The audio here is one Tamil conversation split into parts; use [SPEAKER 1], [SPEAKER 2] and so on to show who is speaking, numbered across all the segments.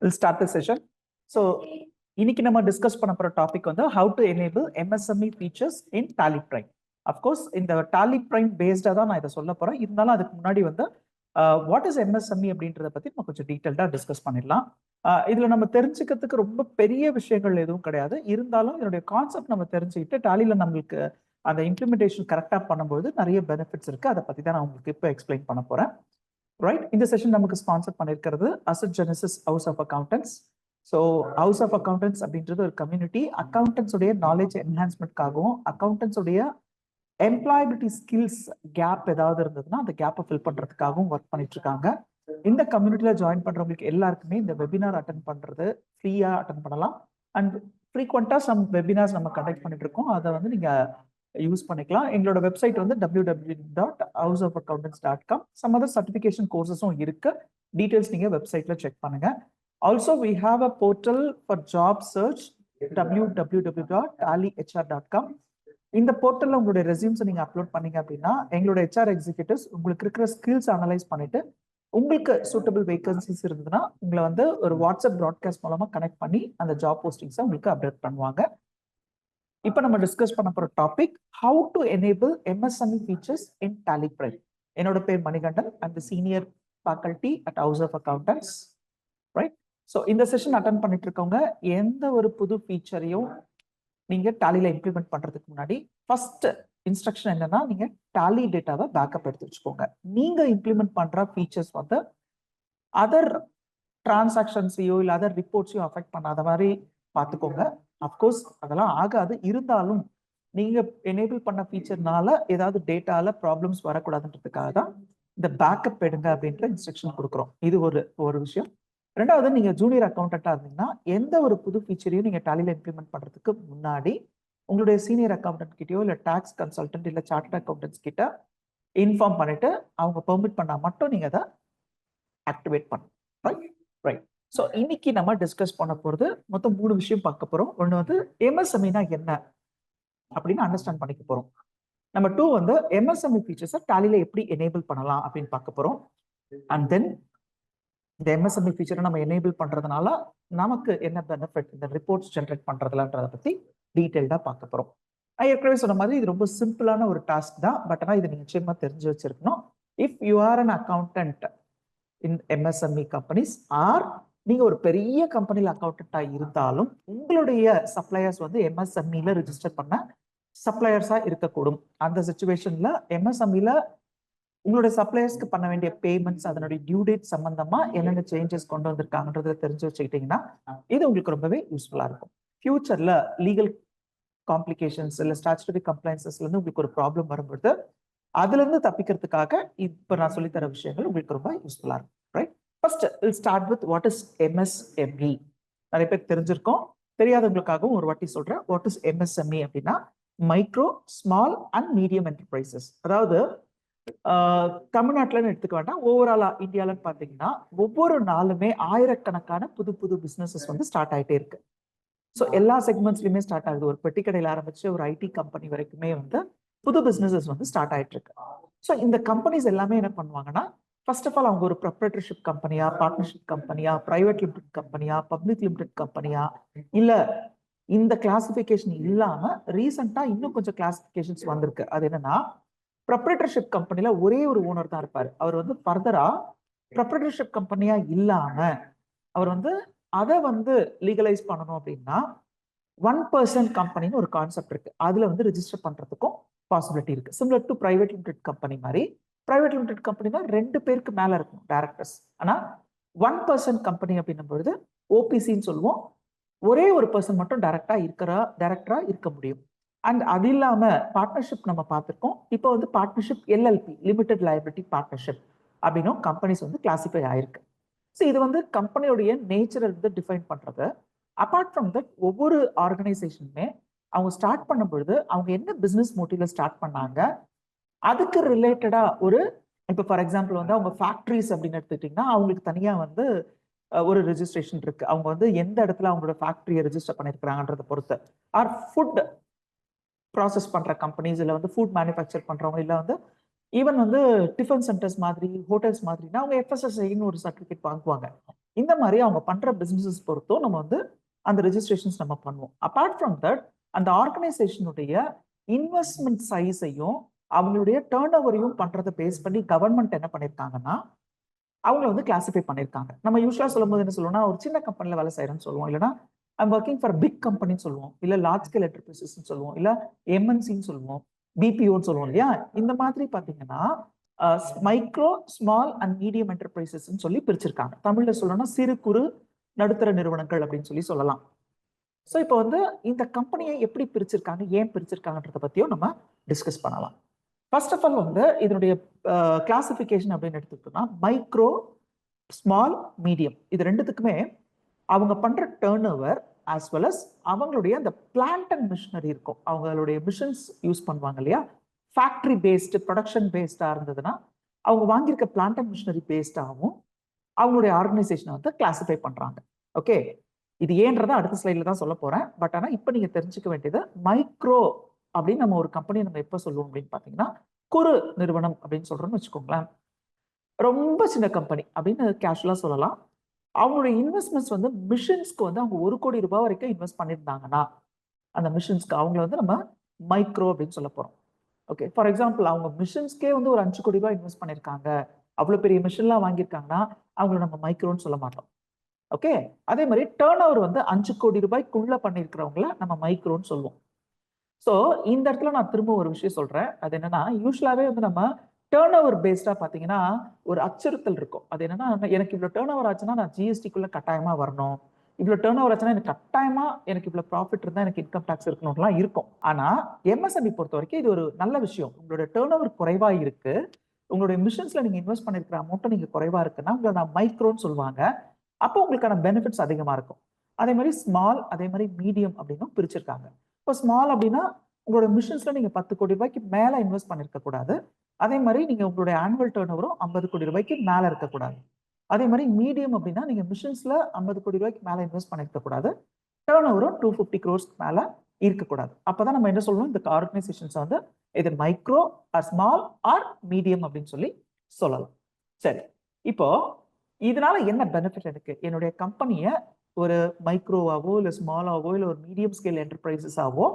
[SPEAKER 1] We'll start the session. So, இன்னைக்கு நம்ம டிஸ்கஸ் பண்ண போற டாபிக் வந்து how to enable MSME features in Tally Prime. Of course, இந்த Tally Prime பேஸ்டா தான் நான் இதை சொல்ல போறேன். இருந்தாலும் அதுக்கு முன்னாடி வந்து வாட் இஸ் MSME அப்படின்றத பத்தி நம்ம கொஞ்சம் டீட்டெயில்டா டிஸ்கஸ் பண்ணிடலாம். இதுல நம்ம தெரிஞ்சுக்கிறதுக்கு ரொம்ப பெரிய விஷயங்கள் எதுவும் கிடையாது. இருந்தாலும் இதனுடைய கான்செப்ட் நம்ம தெரிஞ்சுக்கிட்டு டாலியில நம்மளுக்கு அந்த இம்ப்ளிமெண்டேஷன் கரெக்டா பண்ணும்போது நிறைய பெனிஃபிட்ஸ் இருக்கு. அதை பத்தி தான் நான் உங்களுக்கு இப்போ எக்ஸ்பிளைன் பண்ண போறேன். ரைட், இந்த செஷன் நமக்கு ஸ்பான்சர் பண்ணியிருக்கிறது asset genesis house of accountants. So house of accountants அப்படின்றது ஒரு கம்யூனிட்டி அக்கௌண்டன்ஸ் உடைய நாலேஜ் என்ஹான்ஸ்மெண்ட்காகவும் அக்கௌண்டன்ஸ் உடைய எம்ப்ளாயபிலிட்டி ஸ்கில்ஸ் கேப் ஏதாவது இருந்ததுன்னா அந்த கேப்பை ஃபில் பண்றதுக்காகவும் ஒர்க் பண்ணிட்டு இருக்காங்க. இந்த கம்யூனிட்டியில ஜாயின் பண்றவங்களுக்கு எல்லாருக்குமே இந்த வெபினார் அட்டன் பண்றது ஃப்ரீயா அட்டன் பண்ணலாம். அண்ட் ஃப்ரீக்வெண்டா சம் வெபினார்ஸ் நம்ம கண்டக்ட் பண்ணிட்டு இருக்கோம். அதை வந்து நீங்க யூஸ் பண்ணிக்கலாம். எங்களோட வெப்சைட் வந்து www.houseofaccountants.com. சம் அதர் சர்டிஃபிகேஷன் கோர்சஸும் இருக்கு. டீடைல்ஸ் நீங்க வெப்சைட்ல செக் பண்ணுங்க. Also we have a portal for job search, www.tallyhr.com. இந்த போர்ட்டல்ல உங்களுடைய ரெஸ்யூம்ஸ் நீங்க அப்லோட் பண்ணீங்க அப்படின்னா எங்களோட HR எக்ஸிக்யூட்டிவ்ஸ் உங்களுக்கு இருக்கிற ஸ்கில்ஸ் அனலைஸ் பண்ணிட்டு உங்களுக்கு சூட்டபிள் வேகன்சிஸ் இருந்ததுன்னா உங்களை வந்து ஒரு வாட்ஸ்அப் ப்ராட்காஸ்ட் மூலமா கனெக்ட் பண்ணி அந்த ஜாப் போஸ்டிங்ஸை உங்களுக்கு அப்டேட் பண்ணுவாங்க. இப்போ நம்ம டிஸ்கஸ் பண்ண போற topic how to enable MSME features in Tally Prime. என்னோட பேர் Manikandan, I'm the senior faculty at House of Accountants. Right, so இந்த செஷன் அட்டன் பண்ணிட்டு இருக்கவங்க எந்த ஒரு புது ஃபீச்சரையும் நீங்க டாலியில இம்ப்ளிமெண்ட் பண்றதுக்கு முன்னாடி ஃபர்ஸ்ட் இன்ஸ்ட்ரக்ஷன் என்னன்னா நீங்க டாலி டேட்டாவை பேக்கப் எடுத்து வச்சுக்கோங்க. நீங்க இம்ப்ளிமெண்ட் பண்ற ஃபீச்சர்ஸ் வந்து அதர் டிரான்சாக்ஷன்ஸையோ இல்லை அதர் ரிப்போர்ட்ஸையோ அஃபெக்ட் பண்ணாத மாதிரி பார்த்துக்கோங்க. அப்கோர்ஸ் அதெல்லாம் ஆகாது. இருந்தாலும் நீங்க எனேபிள் பண்ண ஃபீச்சர்னால ஏதாவது டேட்டால ப்ராப்ளம்ஸ் வரக்கூடாதுன்றதுக்காக தான் இந்த பேக்கப் எடுங்க அப்படின்ற இன்ஸ்ட்ரக்ஷன் கொடுக்குறோம். இது ஒரு விஷயம். ரெண்டாவது, நீங்க ஜூனியர் அக்கௌண்டண்டா இருந்தீங்கன்னா எந்த ஒரு புது ஃபீச்சரையும் நீங்க டாலியில இம்ப்ளிமெண்ட் பண்றதுக்கு முன்னாடி உங்களுடைய சீனியர் அக்கௌண்டன்ட் கிட்டயோ இல்லை டாக்ஸ் கன்சல்டன்ட் இல்லை சார்ட்டர்ட் அக்கௌண்டன்ட்ஸ் கிட்ட இன்ஃபார்ம் பண்ணிட்டு அவங்க பெர்மிட் பண்ணா மட்டும் நீங்க அதை ஆக்டிவேட் பண்ணணும். ரைட். ஸோ இன்னைக்கு நம்ம டிஸ்கஸ் பண்ண போறது மொத்தம் 3 விஷயம் பார்க்க போறோம். ஒன்று வந்து MSMEனா என்ன அப்படின்னு அண்டர்ஸ்டாண்ட் பண்ணிக்க போறோம். நம்பர் 2 வந்து MSME ஃபீச்சர்ஸை டாலியில எப்படி எனேபிள் பண்ணலாம் அப்படின்னு பார்க்க போறோம். அண்ட் தென் இந்த MSME ஃபீச்சரை நம்ம எனேபிள் பண்றதுனால நமக்கு என்ன பெனிஃபிட், இந்த ரிப்போர்ட்ஸ் ஜென்ரேட் பண்றதுலன்றதை பத்தி டீட்டெயில்டா பார்க்க போறோம். நான் ஏற்கனவே சொன்ன மாதிரி இது ரொம்ப சிம்பிளான ஒரு டாஸ்க் தான். பட் ஆனால் இதை நீங்க நிச்சயமா தெரிஞ்சு வச்சிருக்கணும். If you are an accountant in MSME companies are நீங்க ஒரு பெரிய கம்பெனியில் அக்கௌண்டண்டா இருந்தாலும் உங்களுடைய சப்ளையர்ஸ் வந்து MSMEல ரிஜிஸ்டர் பண்ண சப்ளையர்ஸா இருக்கக்கூடும். அந்த சிச்சுவேஷன்ல MSMEல உங்களுடைய சப்ளையர்ஸ்க்கு பண்ண வேண்டிய பேமெண்ட்ஸ் அதனுடைய டியூ டேட் சம்பந்தமா என்னென்ன சேஞ்சஸ் கொண்டு வந்திருக்காங்கன்றதை தெரிஞ்சு வச்சுக்கிட்டீங்கன்னா இது உங்களுக்கு ரொம்பவே யூஸ்ஃபுல்லா இருக்கும். ஃபியூச்சர்ல லீகல் காம்ப்ளிகேஷன்ஸ் இல்லை ஸ்டாச்சுட்டரி கம்ப்ளைன்சஸ்ல இருந்து உங்களுக்கு ஒரு ப்ராப்ளம் வரும்போது அதுல இருந்து தப்பிக்கிறதுக்காக இப்ப நான் சொல்லித்தர விஷயங்கள் உங்களுக்கு ரொம்ப யூஸ்ஃபுல்லா இருக்கும். Right, first will start with what is MSME. நிறைய பேர் தெரிஞ்சிருக்கோம். தெரியாதவங்களுக்காகவும் ஒரு வாட்டி சொல்றேன். வாட் இஸ் MSME அப்படின்னா micro small and medium enterprises. அதாவது தமிழ்நாட்டில் எடுத்துக்க வேண்டாம், ஓவராலா இந்தியாலன்னு பார்த்தீங்கன்னா ஒவ்வொரு நாளுமே ஆயிரக்கணக்கான புது புது பிசினஸஸ் வந்து ஸ்டார்ட் ஆகிட்டே இருக்கு. ஸோ எல்லா செக்மெண்ட்ஸ்லயுமே ஸ்டார்ட் ஆகுது. ஒரு பெட்டி கடையில் ஆரம்பிச்சு ஒரு IT கம்பெனி வரைக்குமே வந்து புது பிசினஸஸ் வந்து ஸ்டார்ட் ஆயிட்டு இருக்கு. ஸோ இந்த கம்பெனிஸ் எல்லாமே என்ன பண்ணுவாங்கன்னா ஃபர்ஸ்ட் ஆஃப் ஆல் அவங்க ஒரு ப்ரொப்ரைட்டர்ஷிப் கம்பெனியா, பார்ட்னர்ஷிப் கம்பெனியா, பிரைவேட் லிமிடெட் கம்பெனியா, பப்ளிக் லிமிடெட் கம்பெனியா, இல்ல இந்த கிளாசிபிகேஷன் இல்லாம ரீசெண்டா இன்னும் கொஞ்சம் கிளாசிபிகேஷன்ஸ் வந்திருக்கு. அது என்னன்னா ப்ரொப்ரைட்டர்ஷிப் கம்பெனில ஒரே ஒரு ஓனர் தான் இருப்பாரு. அவர் வந்து ஃபர்தரா ப்ரொப்ரைட்டர்ஷிப் கம்பெனியா இல்லாம அவர் வந்து அதை வந்து லீகலைஸ் பண்ணணும் அப்படின்னா 1% கம்பெனின்னு ஒரு கான்செப்ட் இருக்கு. அதுல வந்து ரெஜிஸ்டர் பண்றதுக்கும் பாசிபிலிட்டி இருக்கு. Similar to private limited company மாதிரி. பிரைவேட் லிமிடெட் கம்பெனினா 2 பேருக்கு மேல இருக்கும் டைரக்டர்ஸ். ஆனா 1% கம்பெனி அப்படின்னும் பொழுது OPCன்னு சொல்லுவோம். ஒரே ஒரு பர்சன் மட்டும் டைரக்டரா இருக்க முடியும். அண்ட் அது இல்லாம பார்ட்னர்ஷிப் நம்ம பார்த்துருக்கோம். இப்போ வந்து partnership LLP, limited liability partnership அப்படின்னும் கம்பெனிஸ் வந்து கிளாசிஃபை ஆயிருக்கு. ஸோ இது வந்து கம்பெனியோடைய நேச்சரை வந்து டிஃபைன் பண்றது. அப்பார்ட் ஃப்ரம் தட் ஒவ்வொரு ஆர்கனைசேஷனுமே அவங்க ஸ்டார்ட் பண்ணும் பொழுது அவங்க என்ன பிசினஸ் மோட்டிவ்ல ஸ்டார்ட் பண்ணாங்க அதுக்கு ரிலேட்டடா இப்போ ஃபார் எக்ஸாம்பிள் வந்து அவங்க ஃபேக்டரிஸ் அப்படின்னு எடுத்துக்கிட்டீங்கன்னா அவங்களுக்கு தனியா வந்து ஒரு ரெஜிஸ்ட்ரேஷன் இருக்கு. அவங்க வந்து எந்த இடத்துல அவங்களோட ஃபேக்டரியை ரெஜிஸ்டர் பண்ணிருக்கிறாங்கன்றதை பொறுத்து. ஆர் ஃபுட் ப்ராசஸ் பண்ற கம்பெனிஸ், இல்லை வந்து ஃபுட் மேனுஃபேக்சர் பண்றவங்க, இல்லை வந்து ஈவன் வந்து டிஃபன் சென்டர்ஸ் மாதிரி ஹோட்டல்ஸ் மாதிரினா அவங்க FSSAIன்னு ஒரு சர்டிஃபிகேட் வாங்குவாங்க. இந்த மாதிரி அவங்க பண்ற பிசினஸஸ் பொறுத்தும் நம்ம வந்து அந்த ரெஜிஸ்ட்ரேஷன்ஸ் நம்ம பண்ணுவோம். அபார்ட் ஃப்ரம் தட், அந்த ஆர்கனைசேஷனுடைய இன்வெஸ்ட்மெண்ட் சைஸையும் அவங்களுடைய டேர்ன் ஓவரையும் பண்றதை பேஸ் பண்ணி கவர்மெண்ட் என்ன பண்ணிருக்காங்கன்னா அவங்கள வந்து கிளாசிஃபை பண்ணிருக்காங்க. நம்ம யூஸ்வலா சொல்லும்போது என்ன சொல்லுவோம்னா, ஒரு சின்ன கம்பெனில வேலை செய்யறேன்னு சொல்லுவோம், இல்லைன்னா ஐம் ஒர்க்கிங் ஃபார் பிக் கம்பெனின்னு சொல்லுவோம், இல்ல லார்ஜ் ஸ்கேல் என்டர்பிரைசஸ் சொல்லுவோம், இல்ல எம்என்சின்னு சொல்லுவோம், பிபிஓன்னு சொல்லுவோம் இல்லையா. இந்த மாதிரி பாத்தீங்கன்னா micro, small and medium enterprises சொல்லி பிரிச்சிருக்காங்க. தமிழ்ல சொல்லணும்னா சிறு குறு நடுத்தர நிறுவனங்கள் அப்படின்னு சொல்லி சொல்லலாம். ஸோ இப்போ வந்து இந்த கம்பெனியை எப்படி பிரிச்சிருக்காங்க, ஏன் பிரிச்சிருக்காங்கன்றத பத்தியும் நம்ம டிஸ்கஸ் பண்ணலாம். ஃபர்ஸ்ட் ஆஃப் ஆல் வந்து இதனுடைய கிளாசிஃபிகேஷன் அப்படின்னு எடுத்துக்கிட்டோம்னா மைக்ரோ, ஸ்மால், மீடியம் இது ரெண்டுத்துக்குமே அவங்க பண்ற turn over as well as அவங்களுடைய அந்த பிளான்ட் அண்ட் மிஷினரி இருக்கும், அவங்களுடைய மிஷின்ஸ் யூஸ் பண்ணுவாங்க இல்லையா. ஃபேக்டரி பேஸ்டு ப்ரொடக்ஷன் பேஸ்டா இருந்ததுன்னா அவங்க வாங்கியிருக்க பிளான்ட் அண்ட் மிஷினரி பேஸ்டாகவும் அவங்களுடைய ஆர்கனைசேஷனை வந்து கிளாசிஃபை பண்றாங்க. ஓகே, இது ஏன்றதை அடுத்த ஸ்லைட்ல தான் சொல்ல போறேன். பட் ஆனால் இப்போ நீங்க தெரிஞ்சுக்க வேண்டியது மைக்ரோ அப்படின்னு நம்ம ஒரு கம்பெனி நம்ம எப்போ சொல்லுவோம் அப்படின்னு பார்த்தீங்கன்னா குறு நிறுவனம் அப்படின்னு சொல்றோம்னு வச்சுக்கோங்களேன். ரொம்ப சின்ன கம்பெனி அப்படின்னு கேஷுவலா சொல்லலாம். அவங்களுடைய இன்வெஸ்ட்மெண்ட்ஸ் வந்து மிஷின்ஸ்க்கு வந்து அவங்க 1 கோடி ரூபாய் வரைக்கும் இன்வெஸ்ட் பண்ணியிருந்தாங்கன்னா அந்த மிஷின்ஸ்க்கு அவங்கள வந்து நம்ம மைக்ரோ அப்படின்னு சொல்ல போறோம். ஓகே, ஃபார் எக்ஸாம்பிள் அவங்க மிஷின்ஸ்க்கே வந்து ஒரு 5 கோடி ரூபாய் இன்வெஸ்ட் பண்ணியிருக்காங்க, அவ்வளோ பெரிய மிஷின்லாம் வாங்கியிருக்காங்கன்னா அவங்கள நம்ம மைக்ரோன்னு சொல்ல மாட்டோம். ஓகே, அதே மாதிரி டேர்ன் ஓவர் வந்து 5 கோடி ரூபாய்க்குள்ள பண்ணியிருக்கிறவங்கள நம்ம மைக்ரோன்னு சொல்லுவோம். ஸோ இந்த இடத்துல நான் திரும்ப ஒரு விஷயம் சொல்றேன். அது என்னன்னா யூஸ்வலாவே வந்து நம்ம டேர்ன் ஓவர் பேஸ்டா பாத்தீங்கன்னா ஒரு அச்சுறுத்தல் இருக்கும். அது என்னன்னா எனக்கு இவ்வளவு டேர்ன் ஓவர் ஆச்சுன்னா நான் ஜிஎஸ்டிக்குள்ள கட்டாயமா வரணும், இவ்வளவு டேர்ன் ஓவர் ஆச்சுன்னா எனக்கு கட்டாயமா எனக்கு இவ்வளவு ப்ராஃபிட் இருந்தா எனக்கு இன்கம் டாக்ஸ் இருக்கணும்லாம் இருக்கும். ஆனா எம்எஸ்எம்இ பொறுத்த வரைக்கும் இது ஒரு நல்ல விஷயம். உங்களோட டேர்ன் ஓவர் குறைவா இருக்கு, உங்களுடைய மிஷன்ஸ்ல நீங்க இன்வெஸ்ட் பண்ணிருக்கிற அமௌண்ட் நீங்க குறைவா இருக்குன்னா உங்களை நான் மைக்ரோன்னு சொல்லுவாங்க. அப்போ உங்களுக்கான பெனிஃபிட்ஸ் அதிகமா இருக்கும். அதே மாதிரி ஸ்மால், அதே மாதிரி மீடியம் அப்படின்னு பிரிச்சிருக்காங்க. இப்போ ஸ்மால் அப்படின்னா உங்களோட மிஷன்ஸ்ல நீங்க 10 கோடி ரூபாய்க்கு மேல இன்வெஸ்ட் பண்ணிருக்க கூடாது. அதே மாதிரி நீங்க உங்களுடைய ஆனுவல் டேர்ன் ஓவரும் 50 கோடி ரூபாய்க்கு மேல இருக்கக்கூடாது. அதே மாதிரி மீடியம் அப்படின்னா நீங்க மிஷன்ஸ்ல 50 கோடி ரூபாய்க்கு மேல இன்வெஸ்ட் பண்ணிருக்க கூடாது, டேர்ன் ஓவரும் 250 crores மேல இருக்கக்கூடாது. அப்பதான் நம்ம என்ன சொல்லணும், இந்த ஆர்கனைசேஷன்ஸ் வந்து இது micro or small or medium அப்படின்னு சொல்லி சொல்லலாம். சரி, இப்போ இதனால என்ன பெனிஃபிட் எனக்கு, என்னுடைய கம்பெனியை ஒரு மைக்ரோவாவோ இல்ல ஸ்மாலாவோ இல்ல ஒரு மீடியம் ஸ்கேல் என்டர்பிரைசஸாவோ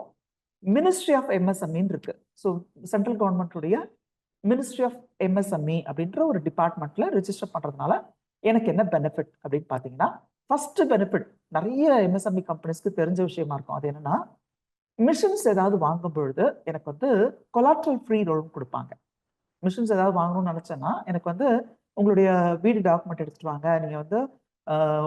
[SPEAKER 1] மினிஸ்ட்ரி ஆஃப் எம்எஸ்எம்இ இருக்கு. ஸோ சென்ட்ரல் கவர்மெண்ட்டுடைய மினிஸ்ட்ரி ஆஃப் எம்எஸ்எம்இ அப்படின்ற ஒரு டிபார்ட்மெண்ட்ல ரெஜிஸ்டர் பண்றதுனால எனக்கு என்ன பெனிஃபிட் அப்படின்னு பாத்தீங்கன்னா, ஃபர்ஸ்ட் பெனிஃபிட் நிறைய எம்எஸ்எம்இ கம்பெனிஸ்க்கு தெரிஞ்ச விஷயமா இருக்கும். அது என்னன்னா மிஷின்ஸ் ஏதாவது வாங்கும் பொழுது எனக்கு வந்து கொலாட்ரல் ஃப்ரீ லோன் கொடுப்பாங்க. மிஷின்ஸ் ஏதாவது வாங்கணும்னு நினைச்சேன்னா எனக்கு வந்து உங்களுடைய வீடு டாக்குமெண்ட் எடுத்துட்டு வாங்க, நீங்க வந்து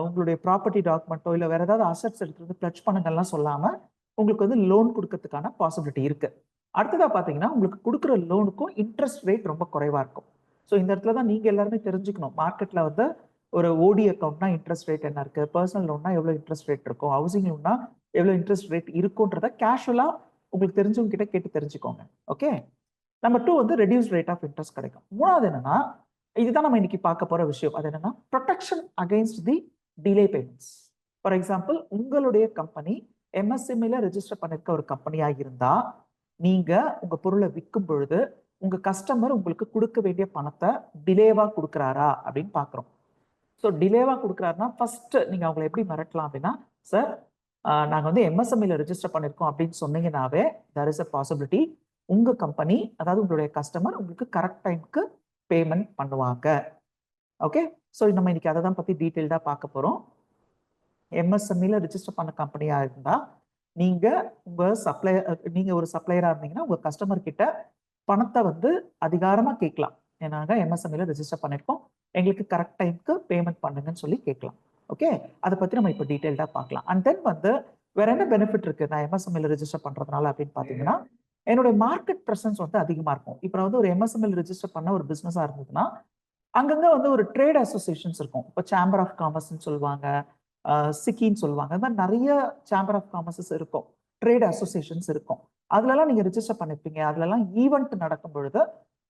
[SPEAKER 1] உங்களுடைய ப்ராப்பர்ட்டி டாக்குமெண்ட்டோ இல்லை வேற ஏதாவது அசட்ஸ் எடுத்துட்டு வந்து பிளட்ஜ் பண்ணுங்கலாம் சொல்லாம உங்களுக்கு வந்து லோன் கொடுக்கறதுக்கான பாசிபிலிட்டி இருக்கு. அடுத்ததா பாத்தீங்கன்னா உங்களுக்கு கொடுக்குற லோனுக்கும் இன்ட்ரெஸ்ட் ரேட் ரொம்ப குறைவா இருக்கும். ஸோ இந்த இடத்துல தான் நீங்க எல்லாருமே தெரிஞ்சுக்கணும், மார்க்கெட்ல வந்து ஒரு ஓடி அக்கௌண்ட்னா இன்ட்ரெஸ்ட் ரேட் என்ன இருக்கு, பர்சனல் லோன்னா எவ்வளவு இன்ட்ரெஸ்ட் ரேட் இருக்கும், ஹவுசிங் லோன்னா எவ்வளவு இன்ட்ரெஸ்ட் ரேட் இருக்கும்ன்றத கேஷுவலா உங்களுக்கு தெரிஞ்சவங்க கிட்ட கேட்டு தெரிஞ்சுக்கோங்க. ஓகே, நம்பர் 2 வந்து ரெடியூஸ் ரேட் ஆஃப் இன்ட்ரெஸ்ட் கிடைக்கும். மூணாவது என்னன்னா, இதுதான் நம்ம இன்னைக்கு பார்க்க போற விஷயம். அது என்னன்னா protection against the delay payments. For example உங்களுடைய கம்பெனி எம்எஸ்எம்இல ரெஜிஸ்டர் பண்ணிருக்க ஒரு கம்பெனியா இருந்தா நீங்க உங்க பொருளை விற்கும் பொழுது உங்க கஸ்டமர் உங்களுக்கு கொடுக்க வேண்டிய பணத்தை டிலேவா கொடுக்குறாரா அப்படின்னு பாக்குறோம். ஸோ டிலேவா கொடுக்குறாருன்னா ஃபர்ஸ்ட் நீங்க அவங்களை எப்படி மிரட்டலாம் அப்படின்னா, சார் நாங்க வந்து எம்எஸ்எம்இல ரெஜிஸ்டர் பண்ணிருக்கோம் அப்படின்னு சொன்னீங்கன்னாவே தேர் இஸ் அ பாசிபிலிட்டி உங்க கம்பெனி, அதாவது உங்களுடைய கஸ்டமர் உங்களுக்கு கரெக்ட் டைமுக்கு பேமெண்ட் பண்ணுவாங்க. ஓகே, ஸோ நம்ம இன்னைக்கு அதை தான் பத்தி டீட்டெயில்டா பார்க்க போறோம். எம்எஸ்எம்இல ரெஜிஸ்டர் பண்ண கம்பெனியா இருந்தா நீங்க உங்க நீங்க ஒரு சப்ளையரா இருந்தீங்கன்னா உங்க கஸ்டமர் கிட்ட பணத்தை வந்து அதிகாரமா கேட்கலாம். ஏன்னாங்க எம்எஸ்எம்இல ரெஜிஸ்டர் பண்ணிருக்கோம், எங்களுக்கு கரெக்ட் டைமுக்கு பேமெண்ட் பண்ணுங்கன்னு சொல்லி கேட்கலாம். ஓகே, அதை பத்தி நம்ம இப்போ டீட்டெயில்டா பார்க்கலாம். அண்ட் தென் வந்து வேற என்ன பெனிஃபிட் இருக்கு நான் எம்எஸ்எம்இல ரெஜிஸ்டர் பண்றதுனால அப்படின்னு பாத்தீங்கன்னா, என்னோட மார்க்கெட் பிரசன்ஸ் வந்து அதிகமா இருக்கும். இப்போ நான் வந்து ஒரு எம்எஸ்எம்இல ரெஜிஸ்டர் பண்ண ஒரு பிசினஸா இருந்ததுன்னா அங்கங்க வந்து ஒரு ட்ரேட் அசோசியேஷன்ஸ் இருக்கும். இப்போ சேம்பர் ஆஃப் காமர்ஸ்ன்னு சொல்லுவாங்க, சிக்கின்னு சொல்லுவாங்க. அது மாதிரி நிறைய சேம்பர் ஆஃப் காமர்ஸஸ் இருக்கும், ட்ரேட் அசோசியேஷன்ஸ் இருக்கும். அதுலலாம் நீங்க ரெஜிஸ்டர் பண்ணிருப்பீங்க. அதுலலாம் ஈவெண்ட் நடக்கும் பொழுது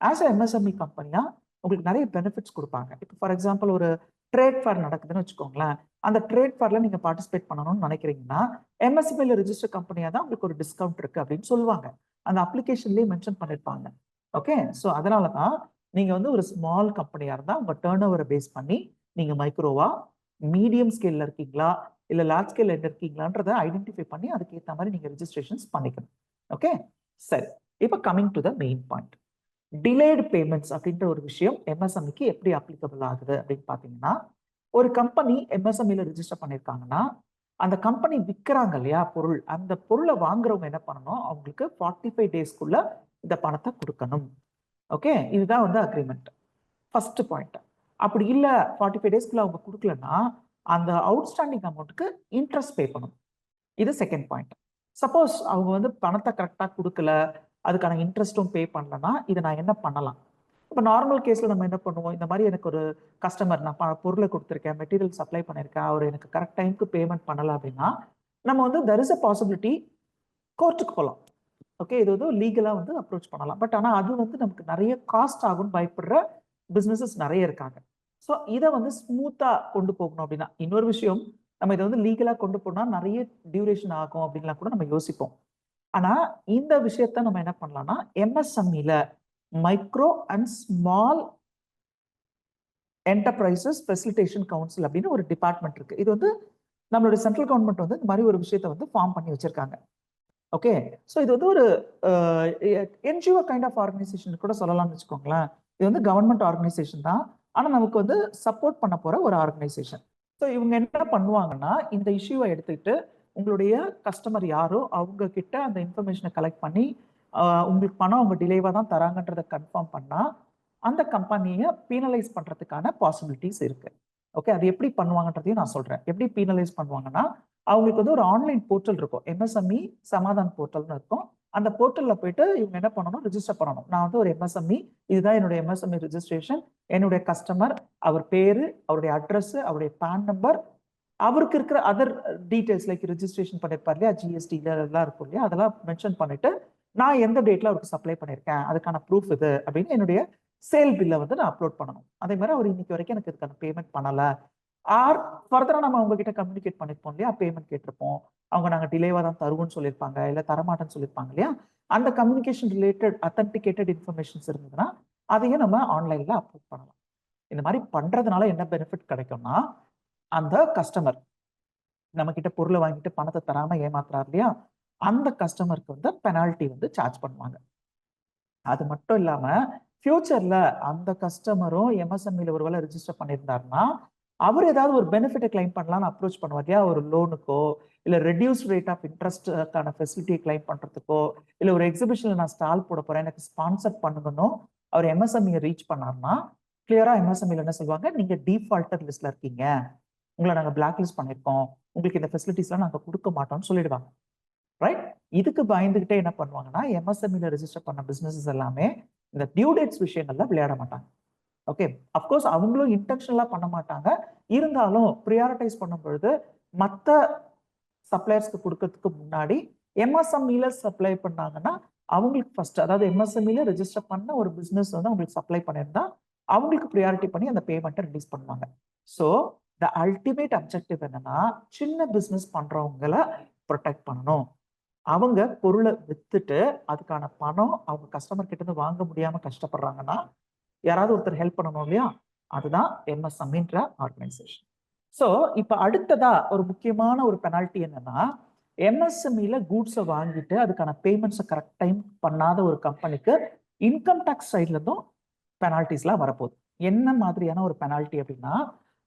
[SPEAKER 1] ஆஸ் எம்எஸ்எம்இ கம்பெனியா உங்களுக்கு நிறைய பெனிஃபிட்ஸ் கொடுப்பாங்க. இப்போ ஃபார் எக்ஸாம்பிள் ஒரு ட்ரேட் ஃபேர் நடக்குதுன்னு வச்சுக்கோங்களேன், அந்த ட்ரேட் ஃபேர்ல நீங்க பார்ட்டிசிபேட் பண்ணணும்னு நினைக்கிறீங்கன்னா எம்எஸ்எம்இல ரெஜிஸ்டர் கம்பெனியா தான் உங்களுக்கு ஒரு டிஸ்கவுண்ட் இருக்கு அப்படின்னு சொல்லுவாங்க. அந்த அப்ளிகேஷன்லயே மென்ஷன் பண்ணிருப்பாங்க. ஓகே, ஸோ அதனால தான் நீங்க வந்து ஒரு ஸ்மால் கம்பெனியா இருந்தா உங்க டேர்ன் ஓவரை பேஸ் பண்ணி நீங்க மைக்ரோவா, மீடியம் ஸ்கேல்ல இருக்கீங்களா இல்ல லார்ஜ் ஸ்கேல்ல இருக்கீங்களான்றதை ஐடென்டிஃபை பண்ணி அதுக்கேற்ற மாதிரி நீங்க ரெஜிஸ்ட்ரேஷன்ஸ் பண்ணிக்கணும். ஓகே, சரி. இப்போ coming to the main point, delayed payments அப்படின்ற ஒரு விஷயம் எம்எஸ்எம்இக்கு எப்படி அப்ளிகபிள் ஆகுது அப்படின்னு பாத்தீங்கன்னா, ஒரு கம்பெனி எம்எஸ்எம்இல ரெஜிஸ்டர் பண்ணிருக்காங்கன்னா அந்த கம்பெனி விற்கிறாங்க இல்லையா பொருள், அந்த பொருளை வாங்குறவங்க என்ன பண்ணணும், அவங்களுக்கு 45 டேஸ்க்குள்ள இந்த பணத்தை கொடுக்கணும். ஓகே, இதுதான் வந்து அக்ரிமெண்ட். First point. அப்படி இல்லை 45 டேஸ்க்குள்ள அவங்க கொடுக்கலன்னா அந்த அவுட்ஸ்டாண்டிங் அமௌண்ட்டுக்கு இன்ட்ரெஸ்ட் பே பண்ணணும். இது செகண்ட் பாயிண்ட். சப்போஸ் அவங்க வந்து பணத்தை கரெக்டாக கொடுக்கல, அதுக்கான இன்ட்ரெஸ்ட்டும் பே பண்ணலன்னா இதை நான் என்ன பண்ணலாம்? இப்போ நார்மல் கேஸில் நம்ம என்ன பண்ணுவோம், இந்த மாதிரி எனக்கு ஒரு கஸ்டமர், நான் பொருளை கொடுத்துருக்கேன், மெட்டீரியல் சப்ளை பண்ணியிருக்கேன், அவர் எனக்கு கரெக்ட் டைமுக்கு பேமெண்ட் பண்ணலை அப்படின்னா நம்ம வந்து தெர் இஸ் அ பாசிபிலிட்டி கோர்ட்டுக்கு போகலாம். ஓகே, இது வந்து லீகலாக வந்து அப்ரோச் பண்ணலாம். பட் ஆனால் அது வந்து நமக்கு நிறைய காஸ்ட் ஆகும்னு பயப்படுற பிஸ்னஸஸ் நிறைய இருக்காங்க. ஸோ இதை வந்து ஸ்மூத்தாக கொண்டு போகணும் அப்படின்னா, இன்னொரு விஷயம், நம்ம இதை வந்து லீகலாக கொண்டு போனால் நிறைய டியூரேஷன் ஆகும் அப்படின்லாம் கூட நம்ம யோசிப்போம். ஆனால் இந்த விஷயத்த நம்ம என்ன பண்ணலாம்னா, எம்எஸ்எம்இல micro and small enterprises facilitation council அப்படின்னு ஒரு டிபார்ட்மெண்ட் இருக்கு. இது வந்து நம்மளுடைய சென்ட்ரல் கவர்மெண்ட் வந்து இந்த மாதிரி ஒரு விஷயத்த வந்து ஃபார்ம் பண்ணி வச்சிருக்காங்க. ஓகே, ஸோ இது வந்து ஒரு என்ஜிஓ கைண்ட் ஆஃப் ஆர்கனைசேஷன் கூட சொல்லலாம்னு வச்சுக்கோங்களேன். இது வந்து கவர்மெண்ட் ஆர்கனைசேஷன் தான், ஆனால் நமக்கு வந்து சப்போர்ட் பண்ண போற ஒரு ஆர்கனைசேஷன். ஸோ இவங்க என்ன பண்ணுவாங்கன்னா, இந்த இஷ்யூவை எடுத்துக்கிட்டு உங்களுடைய கஸ்டமர் யாரோ அவங்க கிட்ட அந்த இன்ஃபர்மேஷனை கலெக்ட் பண்ணி உங்களுக்கு பணம் அவங்க டிலேவாக தான் தராங்கன்றதை கன்ஃபார்ம் பண்ணா அந்த கம்பெனியை பீனலைஸ் பண்றதுக்கான பாசிபிலிட்டிஸ் இருக்கு. ஓகே, அது எப்படி பண்ணுவாங்கன்றதையும் நான் சொல்றேன். எப்படி பீனலைஸ் பண்ணுவாங்கன்னா, அவங்களுக்கு வந்து ஒரு ஆன்லைன் போர்ட்டல் இருக்கும், எம்எஸ்எம்இ சமாதான் போர்ட்டல்னு இருக்கும். அந்த போர்ட்டல்ல போயிட்டு இவங்க என்ன பண்ணணும், ரிஜிஸ்டர் பண்ணணும். நான் வந்து ஒரு எம்எஸ்எம்இ, இதுதான் என்னுடைய எம்எஸ்எம்இ ரிஜிஸ்ட்ரேஷன், என்னுடைய கஸ்டமர், அவர் பேரு, அவருடைய அட்ரஸ், அவருடைய பேன் நம்பர், அவருக்கு இருக்கிற அதர் டீடைல்ஸ் லைக் ரிஜிஸ்ட்ரேஷன் பண்ணிருப்பார் இல்லையா, ஜிஎஸ்டி எல்லாம் இருக்கும் இல்லையா, அதெல்லாம் மென்ஷன் பண்ணிட்டு நான் எந்த டேட்ல அவருக்கு சப்ளை பண்ணியிருக்கேன் அதுக்கான ப்ரூஃப் இது அப்படின்னு என்னுடைய சேல் பில்லை வந்து நான் அப்லோட் பண்ணணும். அதே மாதிரி அவர் இன்னைக்கு வரைக்கும் எனக்கு இதுக்கான பேமெண்ட் பண்ணல, ஆர் ஃபர்தரா நம்ம அவங்க கிட்ட கம்யூனிகேட் பண்ணிருப்போம் இல்லையா, பேமெண்ட் கேட்டிருப்போம், அவங்க நாங்க டிலேவா தான் தருவோம்னு சொல்லியிருப்பாங்க, இல்ல தரமாட்டேன்னு சொல்லியிருப்பாங்க இல்லையா, அந்த கம்யூனிகேஷன் ரிலேட்டட் அத்தன்டிகேட்டட் இன்ஃபர்மேஷன்ஸ் இருந்ததுன்னா அதையும் நம்ம ஆன்லைன்ல அப்லோட் பண்ணலாம். இந்த மாதிரி பண்றதுனால என்ன பெனிஃபிட் கிடைக்கும்னா, அந்த கஸ்டமர் நம்ம கிட்ட பொருளை வாங்கிட்டு பணத்தை தராம ஏமாத்துறாரு இல்லையா, அந்த கஸ்டமருக்கு வந்து பெனால்ட்டி வந்து சார்ஜ் பண்ணுவாங்க. அது மட்டும் இல்லாம ஃபியூச்சர்ல அந்த கஸ்டமரும் எம்எஸ்எம்இல ஒருவேளை ரிஜிஸ்டர் பண்ணியிருந்தாருன்னா அவர் ஏதாவது ஒரு பெனிஃபிட்டை கிளைம் பண்ணலாம்னு அப்ரோச் பண்ணுவார் இல்லையா, ஒரு லோனுக்கோ இல்ல ரெடியூஸ் ரேட் ஆஃப் இன்ட்ரெஸ்ட்கான ஃபெசிலிட்டியை கிளைம் பண்றதுக்கோ இல்ல ஒரு எக்ஸிபிஷன்ல நான் ஸ்டால் போட போறேன் எனக்கு ஸ்பான்சர் பண்ணணும் அவர் எம்எஸ்எம்இ ரீச் பண்ணார்னா கிளியரா எம்எஸ்எம்இல என்ன சொல்லுவாங்க, நீங்க டிஃபால்டர் லிஸ்ட்ல இருக்கீங்க, உங்களை நாங்க பிளாக் லிஸ்ட் பண்ணிருக்கோம், உங்களுக்கு இந்த ஃபெசிலிட்டிஸ்லாம் நாங்க கொடுக்க மாட்டோம்னு சொல்லிடுவாங்க. ரைட், இதுக்கு பயந்துகிட்டே என்ன பண்ணுவாங்கன்னா, எம்எஸ்எம்இல ரெஜிஸ்டர் பண்ண பிசினஸஸ் எல்லாமே இந்த டியூ டேட்ஸ் விஷயங்கள்ல விளையாட மாட்டாங்க. ஓகே, அப்கோர்ஸ் அவங்களும் இன்டென்ஷனலா பண்ண மாட்டாங்க, இருந்தாலும் ப்ரியாரிட்டைஸ் பண்ணும் பொழுது மற்ற சப்ளையர்ஸ்க்கு கொடுக்கறதுக்கு முன்னாடி எம்எஸ்எம்இல சப்ளை பண்ணாங்கன்னா அவங்களுக்கு ஃபர்ஸ்ட், அதாவது எம்எஸ்எம்இல ரெஜிஸ்டர் பண்ண ஒரு பிசினஸ் வந்து அவங்களுக்கு சப்ளை பண்ணியிருந்தா அவங்களுக்கு ப்ரியாரிட்டி பண்ணி அந்த பேமெண்ட்டை ரிலீஸ் பண்ணுவாங்க. ஸோ த அல்டிமேட் அப்ஜெக்டிவ் என்னன்னா, சின்ன பிசினஸ் பண்றவங்களை ப்ரொடெக்ட் பண்ணணும். அவங்க பொருளை வித்துட்டு அதுக்கான பணம் அவங்க கஸ்டமர் கிட்ட இருந்து வாங்க முடியாம கஷ்டப்படுறாங்கன்னா யாராவது ஒருத்தர் ஹெல்ப் பண்ணணும் இல்லையா, அதுதான் எம்எஸ்எம்இன்ற ஆர்கனைசேஷன். ஸோ இப்போ அடுத்ததா ஒரு முக்கியமான ஒரு பெனால்ட்டி என்னன்னா, எம்எஸ்எம்இல கூட்ஸை வாங்கிட்டு அதுக்கான பேமெண்ட்ஸை கரெக்ட் டைம் பண்ணாத ஒரு கம்பெனிக்கு இன்கம் டேக்ஸ் சைட்ல இருந்தும் பெனால்ட்டிஸ்லாம் வரப்போகுது. என்ன மாதிரியான ஒரு பெனால்ட்டி அப்படின்னா,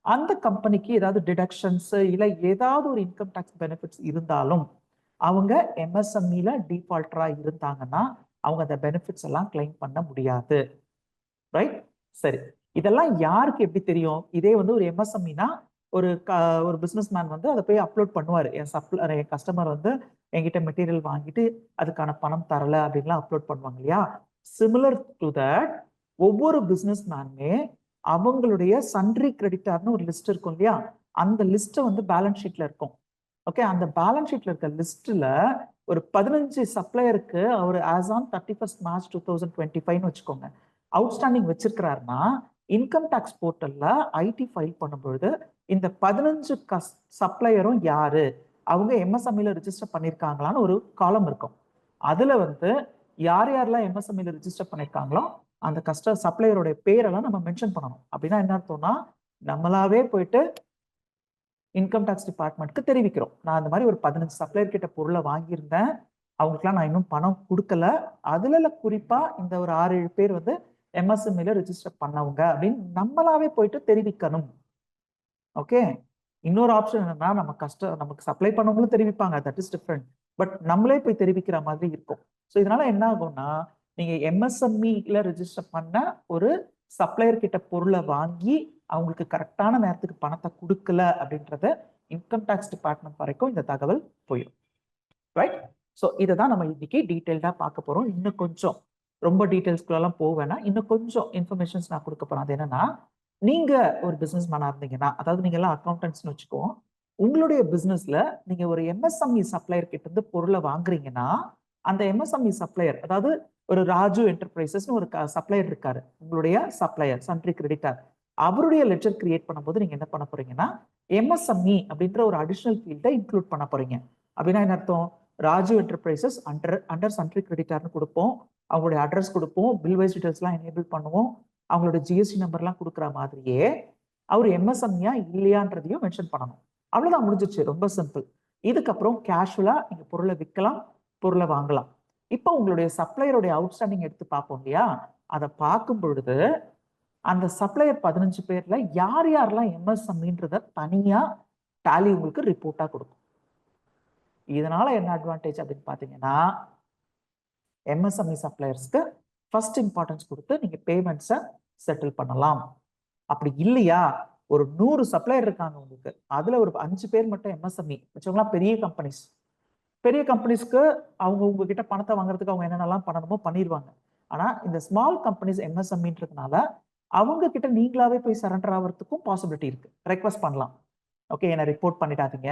[SPEAKER 1] அந்த கம்பெனிக்கு ஏதாவது டிடக்ஷன்ஸ் இல்லை ஏதாவது ஒரு இன்கம் டேக்ஸ் பெனிஃபிட்ஸ் இருந்தாலும் அவங்க எம்எஸ்எம்இல டிஃபால்டரா இருந்தாங்கன்னா அவங்க அந்த பெனிஃபிட்ஸ் எல்லாம் கிளைம் பண்ண முடியாது. ரைட், சரி. இதெல்லாம் யாருக்கு எப்படி தெரியும்? இதே வந்து ஒரு எம்எஸ்எம்இனா ஒரு பிசினஸ் மேன் வந்து அதை போய் அப்லோட் பண்ணுவார், என் கஸ்டமர் வந்து என்கிட்ட மெட்டீரியல் வாங்கிட்டு அதுக்கான பணம் தரல அப்படின்லாம் அப்லோட் பண்ணுவாங்க இல்லையா. சிமிலர் டு தட் ஒவ்வொரு பிசினஸ் மேனுமே அவங்களுடைய சன்ட்ரி கிரெடிட்டார்னு ஒரு லிஸ்ட் இருக்கும் இல்லையா, அந்த லிஸ்ட்டை வந்து பேலன்ஸ் ஷீட்ல இருக்கும். ஓகே, அந்த பேலன்ஸ் ஷீட்ல இருக்க லிஸ்ட்ல ஒரு 15 சப்ளையருக்கு அவர் ஆஸ் ஆன் 31 March 2025 வச்சுக்கோங்க அவுட்ஸ்டாண்டிங் வச்சிருக்கிறாருன்னா, இன்கம் டேக்ஸ் போர்ட்டல்ல ஐடி ஃபைல் பண்ணும்பொழுது இந்த 15 சப்ளையரும் யாரு, அவங்க எம்எஸ்எம்இல ரிஜிஸ்டர் பண்ணிருக்காங்களான்னு ஒரு காலம் இருக்கும். அதுல வந்து யார் யாரெல்லாம் எம்எஸ்எம்இல ரிஜிஸ்டர் பண்ணிருக்காங்களோ அந்த சப்ளையருடைய பேரெல்லாம் நம்ம மென்ஷன் பண்ணணும். அப்படின்னா என்ன அர்த்தம்னா, நம்மளாவே போயிட்டு இன்கம் டேக்ஸ் டிபார்ட்மெண்ட்க்கு தெரிவிக்கிறோம். நான் அந்த மாதிரி ஒரு 15 சப்ளையர் கிட்ட பொருளை வாங்கியிருந்தேன், அவங்களுக்குலாம் நான் இன்னும் பணம் கொடுக்கல, அதுல குறிப்பா இந்த ஒரு 6-7 பேர் வந்து MSME ரெஜிஸ்டர் பண்ணவங்க அப்படின்னு நம்மளாவே போயிட்டு தெரிவிக்கணும். ஓகே. இன்னொரு ஆப்ஷன் என்னன்னா நமக்கு சப்ளை பண்ணவங்களும் தெரிவிப்பாங்க, தட் இஸ் டிஃபரெண்ட். பட் நம்மளே போய் தெரிவிக்கிற மாதிரி இருக்கும். ஸோ இதனால என்ன ஆகும்னா, நீங்க MSME ரெஜிஸ்டர் பண்ண ஒரு சப்ளையர் கிட்ட பொருளை வாங்கி அவங்களுக்கு கரெக்டான நேரத்துக்கு பணத்தை கொடுக்கல அப்படின்றத இன்கம் டேக்ஸ் டிபார்ட்மெண்ட் வரைக்கும் இந்த தகவல் போயிடும். ரைட்? ஸோ இதை தான் நம்ம இன்னைக்கு டீட்டெயில்டா பார்க்க போறோம். இன்னும் கொஞ்சம் ரொம்ப டீட்டெயில்ஸ்க்குள்ளெல்லாம் போவேன்னா இன்னும் கொஞ்சம் இன்ஃபர்மேஷன்ஸ் நான் கொடுக்க போறேன். அது என்னன்னா, நீங்க ஒரு பிசினஸ் மேனா இருந்தீங்கன்னா, அதாவது நீங்க எல்லாம் அக்கௌண்டன்ட்ஸ்னு வச்சுக்கோ, உங்களுடைய பிசினஸ்ல நீங்க ஒரு MSME சப்ளையர் கிட்ட இருந்து பொருளை வாங்குறீங்கன்னா, அந்த MSME சப்ளையர், அதாவது ஒரு ராஜு என்டர்பிரைசஸ்னு ஒரு சப்ளையர் இருக்காரு, உங்களுடைய சப்ளையர் சன்ட்ரி கிரெடிட்டார், அவருடைய லெட்ஜர் கிரியேட் பண்ணும்போது நீங்க என்ன பண்ண போறீங்கன்னா, MSME அப்படின்ற ஒரு அடிஷனல் ஃபீல்டை இன்க்ளூட் பண்ண போறீங்க. அப்படின்னா என்ன அர்த்தம்? ராஜு என்டர்பிரைசஸ் அண்டர் சன்ட்ரி கிரெடிட்டார்னு கொடுப்போம், அவங்களுடைய அட்ரஸ் கொடுப்போம், பில் வைஸ் டீடைல்ஸ்லாம் எனேபிள் பண்ணுவோம், அவங்களோட GST நம்பர்லாம் கொடுக்குற மாதிரியே அவர் MSME இல்லையான்றதையும் மென்ஷன் பண்ணணும். அவ்வளவுதான், முடிஞ்சிச்சு. ரொம்ப சிம்பிள். இதுக்கப்புறம் கேஷுவலா நீங்க பொருளை விற்கலாம், பொருளை வாங்கலாம். இப்போ உங்களுடைய சப்ளையருடைய அவுட்ஸ்டாண்டிங் எடுத்து பார்ப்போம் இல்லையா? அதை பார்க்கும் பொழுது அந்த சப்ளையர் 15 பேர்ல யார் யாரெல்லாம் MSMEன்றத தனியா டாலி உங்களுக்கு ரிப்போர்ட்டா கொடுக்கும். இதனால என்ன அட்வான்டேஜ் அப்படின்னு பாத்தீங்கன்னா, MSME சப்ளையர்ஸ்க்கு ஃபர்ஸ்ட் இம்பார்ட்டன்ஸ் கொடுத்து நீங்க பேமெண்ட்ஸை செட்டில் பண்ணலாம். அப்படி இல்லையா, ஒரு 100 சப்ளையர் இருக்காங்க உங்களுக்கு, அதுல ஒரு 5 பேர் மட்டும் MSME வச்சவங்களா பெரிய கம்பெனிஸ். பெரிய கம்பெனிஸ்க்கு அவங்க உங்ககிட்ட பணத்தை வாங்குறதுக்கு அவங்க என்னென்னலாம் பண்ணணுமோ பண்ணிடுவாங்க. ஆனா இந்த ஸ்மால் கம்பெனிஸ் MSMEன்றதுனால அவங்க கிட்ட நீங்களாவே போய் சரண்டர் ஆகிறதுக்கும் பாசிபிலிட்டி இருக்கு. ரெக்வஸ்ட் பண்ணலாம். ஓகே, என்னை ரிப்போர்ட் பண்ணிடாதீங்க,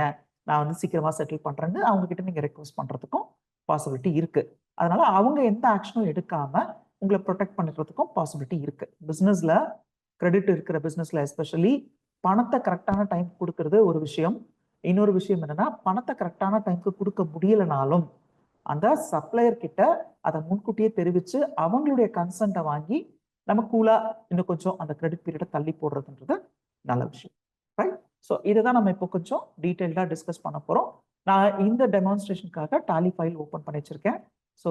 [SPEAKER 1] நான் வந்து சீக்கிரமா செட்டில் பண்றேன்னு அவங்க கிட்ட நீங்க ரெக்வஸ்ட் பண்றதுக்கும் பாசிபிலிட்டி இருக்கு. அதனால அவங்க எந்த ஆக்ஷனும் எடுக்காம உங்களை ப்ரொடெக்ட் பண்ணுறதுக்கும் பாசிபிலிட்டி இருக்கு. பிசினஸ்ல, கிரெடிட் இருக்கிற பிசினஸ்ல எஸ்பெஷலி பணத்தை கரெக்டான டைம் கொடுக்கறது ஒரு விஷயம். இன்னொரு விஷயம் என்னன்னா, பணத்தை கரெக்டான டைமுக்கு கொடுக்க முடியலனாலும் அந்த சப்ளையர் கிட்ட அதை முன்கூட்டியே தெரிவிச்சு அவங்களுடைய கன்சென்ட்டை வாங்கி நம்ம கூலா இன்னும் கொஞ்சம் அந்த கிரெடிட் பீரியடை தள்ளி போடுறதுன்றது நல்ல விஷயம். ரைட்? ஸோ இதை தான் நம்ம இப்போ கொஞ்சம் டீட்டெயில்டாக டிஸ்கஸ் பண்ண போகிறோம். நான் இந்த டெமான்ஸ்ட்ரேஷனுக்காக டாலி ஃபைல் ஓப்பன் பண்ணி வச்சிருக்கேன். ஸோ